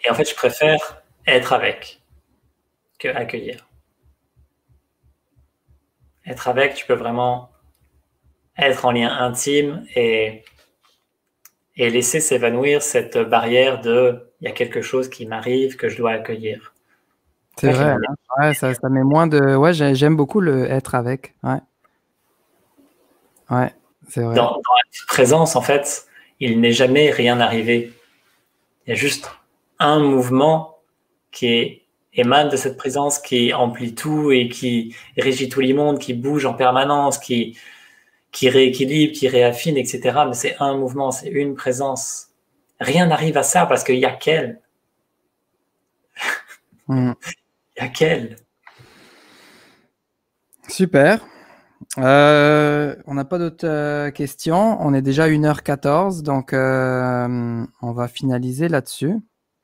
Et en fait, je préfère être avec que accueillir. Être avec, tu peux vraiment être en lien intime et laisser s'évanouir cette barrière de il y a quelque chose qui m'arrive que je dois accueillir. C'est vrai, hein? Ouais, ça met moins de. Ouais, j'aime beaucoup le être avec. Ouais. Ouais, c'est vrai. Dans la présence, en fait, il n'est jamais rien arrivé. Il y a juste un mouvement qui émane de cette présence, qui emplit tout et qui régit tout l'immonde, qui bouge en permanence, qui rééquilibre, qui réaffine, etc. Mais c'est un mouvement, c'est une présence. Rien n'arrive à ça parce qu'il y a qu'elle. Il y a qu'elle. Super. On n'a pas d'autres questions. On est déjà à 1h14, donc on va finaliser là-dessus.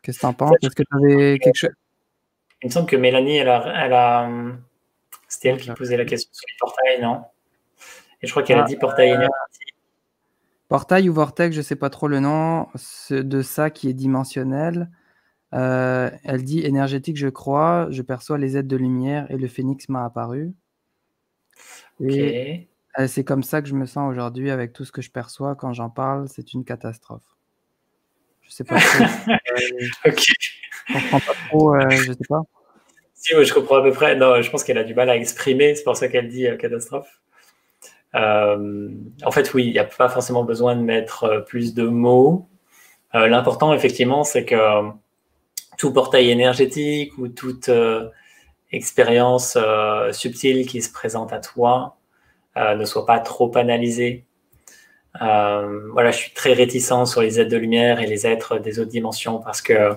Qu'est-ce que tu en penses? Est-ce que tu avais quelque chose? Il me semble que Mélanie, c'était elle qui posait la question sur les portails, non? Et je crois qu'elle a dit portail énergétique. Portail ou vortex, je ne sais pas trop le nom de ça qui est dimensionnel. Elle dit énergétique, je crois, je perçois les aides de lumière et le phénix m'a apparu. Et c'est comme ça que je me sens aujourd'hui avec tout ce que je perçois. Quand j'en parle, c'est une catastrophe. Je sais pas trop. Ok. Je comprends pas trop, je sais pas. Si, je comprends à peu près. Non, je pense qu'elle a du mal à exprimer, c'est pour ça qu'elle dit catastrophe. En fait, oui, il n'y a pas forcément besoin de mettre plus de mots. L'important, effectivement, c'est que tout portail énergétique ou toute expérience subtile qui se présente à toi ne soit pas trop analysée. Voilà, je suis très réticent sur les êtres de lumière et les êtres des autres dimensions parce que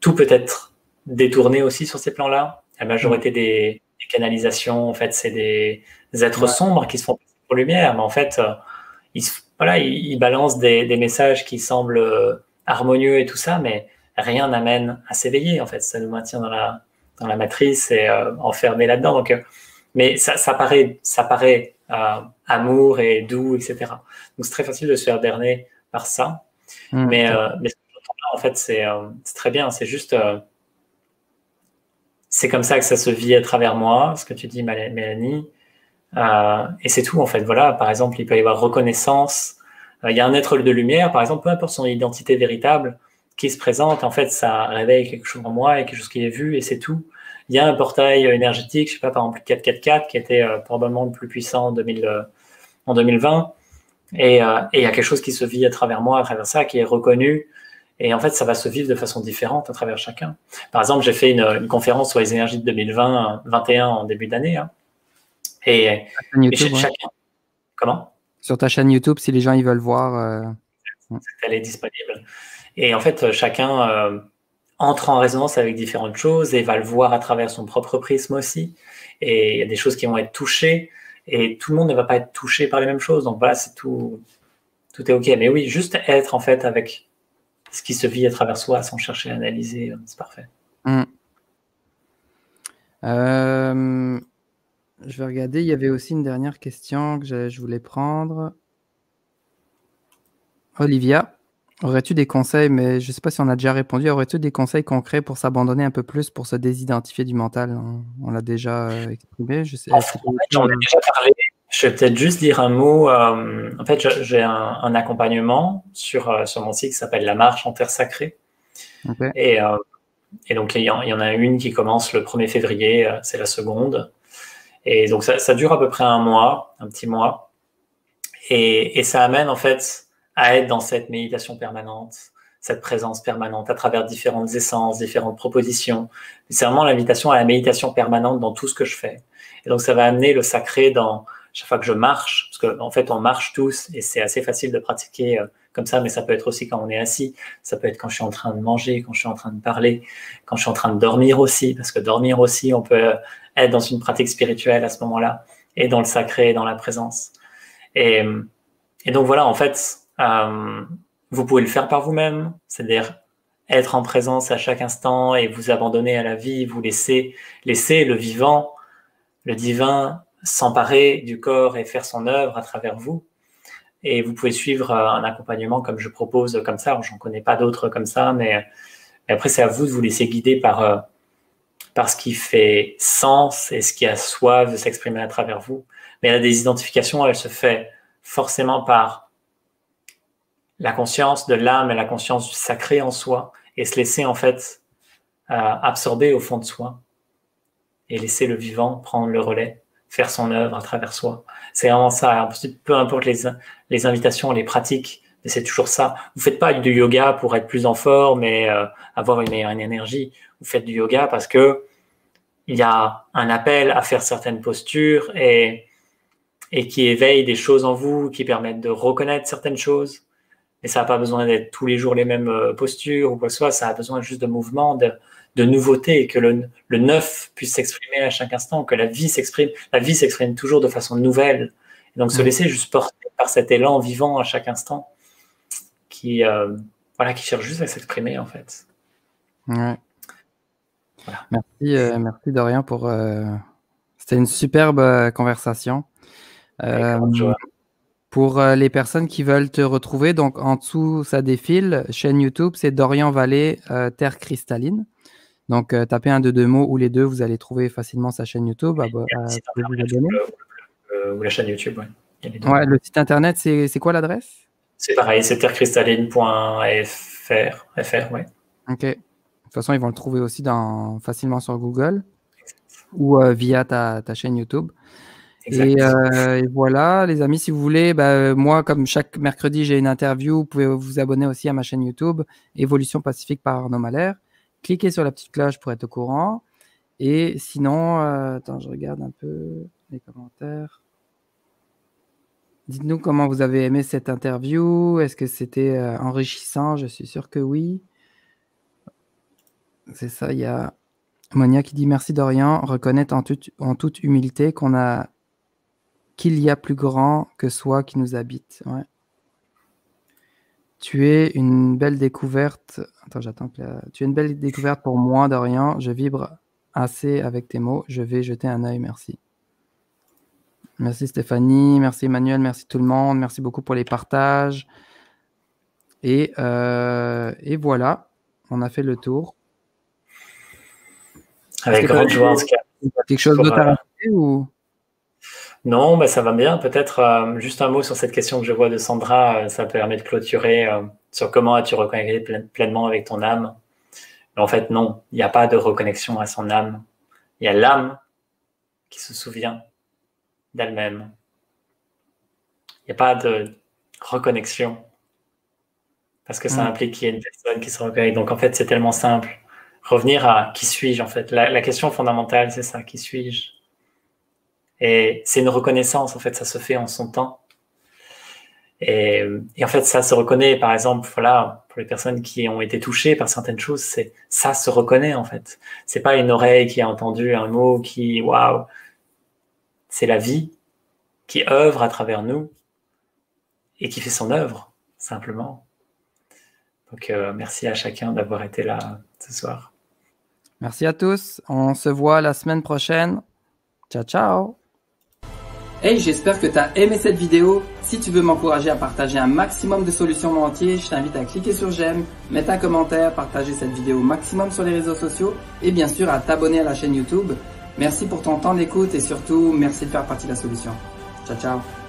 tout peut être détourné aussi sur ces plans-là. La majorité des canalisations, en fait, c'est des êtres sombres qui se font passer pour lumière, mais en fait, voilà, il balance des messages qui semblent harmonieux et tout ça, mais rien n'amène à s'éveiller. En fait, ça nous maintient dans la matrice et enfermé là-dedans. Donc, mais ça paraît amour et doux, etc. Donc, c'est très facile de se faire berner par ça. Mais ce que j'entends là, en fait, c'est très bien. C'est juste, c'est comme ça que ça se vit à travers moi, ce que tu dis, Mélanie. Et c'est tout, en fait. Voilà, par exemple, il peut y avoir reconnaissance. Il y a un être de lumière, par exemple, peu importe son identité véritable, qui se présente. En fait, ça réveille quelque chose en moi et quelque chose qui est vu, et c'est tout. Il y a un portail énergétique, je sais pas, par exemple, 444, qui était probablement le plus puissant en 2020. Et il y a quelque chose qui se vit à travers moi, à travers ça, qui est reconnu. Et en fait, ça va se vivre de façon différente à travers chacun. Par exemple, j'ai fait une conférence sur les énergies de 2020-2021 en début d'année. Hein. Et YouTube, chacun. Comment? Sur ta chaîne YouTube, si les gens ils veulent voir. Elle est disponible. Et en fait, chacun entre en résonance avec différentes choses et va le voir à travers son propre prisme aussi. Et il y a des choses qui vont être touchées et tout le monde ne va pas être touché par les mêmes choses. Donc voilà, c'est tout est OK. Mais oui, juste être en fait avec ce qui se vit à travers soi sans chercher à analyser, c'est parfait. Je vais regarder, il y avait aussi une dernière question que je voulais prendre. Olivia, aurais-tu des conseils, mais je ne sais pas si on a déjà répondu, aurais-tu des conseils concrets pour s'abandonner un peu plus, pour se désidentifier du mental? On l'a déjà exprimé. Je sais, en fait, j'en ai déjà parlé. Je vais peut-être juste dire un mot. En fait, j'ai un accompagnement sur mon site qui s'appelle La Marche en Terre Sacrée. Okay. Et donc, il y en a une qui commence le 1er février, c'est la seconde. Et donc, ça dure à peu près un petit mois. Et ça amène en fait à être dans cette méditation permanente, cette présence permanente à travers différentes essences, différentes propositions. C'est vraiment l'invitation à la méditation permanente dans tout ce que je fais. Et donc, ça va amener le sacré dans chaque fois que je marche, parce qu'en fait, on marche tous et c'est assez facile de pratiquer comme ça, mais ça peut être aussi quand on est assis, ça peut être quand je suis en train de manger, quand je suis en train de parler, quand je suis en train de dormir aussi, parce que dormir aussi, on peut être dans une pratique spirituelle à ce moment-là, et dans le sacré, dans la présence. Et donc voilà, en fait, vous pouvez le faire par vous-même, c'est-à-dire être en présence à chaque instant et vous abandonner à la vie, vous laisser le vivant, le divin s'emparer du corps et faire son œuvre à travers vous. Et vous pouvez suivre un accompagnement comme je propose comme ça. J'en connais pas d'autres comme ça, mais après c'est à vous de vous laisser guider par ce qui fait sens et ce qui a soif de s'exprimer à travers vous. Mais la désidentification, elle se fait forcément par la conscience de l'âme et la conscience du sacré en soi, et se laisser en fait absorber au fond de soi et laisser le vivant prendre le relais, faire son œuvre à travers soi. C'est vraiment ça. Peu importe les invitations, les pratiques, mais c'est toujours ça. Vous faites pas du yoga pour être plus en forme et avoir une meilleure énergie. Vous faites du yoga parce que il y a un appel à faire certaines postures et qui éveille des choses en vous, qui permettent de reconnaître certaines choses. Et ça n'a pas besoin d'être tous les jours les mêmes postures ou quoi que ce soit. Ça a besoin juste de mouvement, de nouveauté, et que le neuf puisse s'exprimer à chaque instant, que la vie s'exprime. La vie s'exprime toujours de façon nouvelle. Et donc, se laisser juste porter par cet élan vivant à chaque instant qui cherche juste à s'exprimer, en fait. Ouais. Voilà. Merci Dorian pour... C'était une superbe conversation. Pour les personnes qui veulent te retrouver, donc en dessous, ça défile. Chaîne YouTube, c'est Dorian Vallée, Terre Cristalline. Donc, tapez un de deux mots ou les deux, vous allez trouver facilement sa chaîne YouTube. Ou la chaîne YouTube, oui. Ouais, le site internet, c'est quoi l'adresse? C'est pareil, c'est terrecristalline.fr, ouais. Ok. De toute façon, ils vont le trouver aussi facilement sur Google ou via ta chaîne YouTube. Et voilà, les amis, si vous voulez, moi, comme chaque mercredi, j'ai une interview. Vous pouvez vous abonner aussi à ma chaîne YouTube, Évolution Pacifique par Arnaud Mahler. Cliquez sur la petite cloche pour être au courant. Et sinon, attends, je regarde un peu les commentaires. Dites-nous comment vous avez aimé cette interview. Est-ce que c'était enrichissant? Je suis sûr que oui. C'est ça, il y a Monia qui dit « Merci Dorian, reconnaître en toute humilité qu'on a qu'il y a plus grand que soi qui nous habite. Ouais. Tu es une belle découverte. Attends, j'attends que tu es une belle découverte pour moi, Dorian. Je vibre assez avec tes mots. Je vais jeter un œil. Merci. Merci Stéphanie. Merci Emmanuel. Merci tout le monde. Merci beaucoup pour les partages. Et voilà, on a fait le tour. Avec grande joie, en tout cas. Quelque chose d'autre à rajouter ou... Non, bah, ça va bien. Peut-être juste un mot sur cette question que je vois de Sandra. Ça permet de clôturer sur comment as-tu reconnecté pleinement avec ton âme. Mais en fait, non, il n'y a pas de reconnexion à son âme. Il y a l'âme qui se souvient d'elle-même. Il n'y a pas de reconnexion parce que ça implique qu'il y ait une personne qui se reconnecte. Donc, en fait, c'est tellement simple. Revenir à qui suis-je, en fait. La question fondamentale, c'est ça, qui suis-je? Et c'est une reconnaissance, en fait, ça se fait en son temps. Et en fait, ça se reconnaît, par exemple, voilà, pour les personnes qui ont été touchées par certaines choses, ça se reconnaît, en fait. C'est pas une oreille qui a entendu un mot qui, waouh, c'est la vie qui œuvre à travers nous et qui fait son œuvre, simplement. Donc, merci à chacun d'avoir été là ce soir. Merci à tous. On se voit la semaine prochaine. Ciao, ciao. Hey, j'espère que tu as aimé cette vidéo. Si tu veux m'encourager à partager un maximum de solutions monde entier, je t'invite à cliquer sur j'aime, mettre un commentaire, partager cette vidéo au maximum sur les réseaux sociaux et bien sûr à t'abonner à la chaîne YouTube. Merci pour ton temps d'écoute et surtout, merci de faire partie de la solution. Ciao, ciao.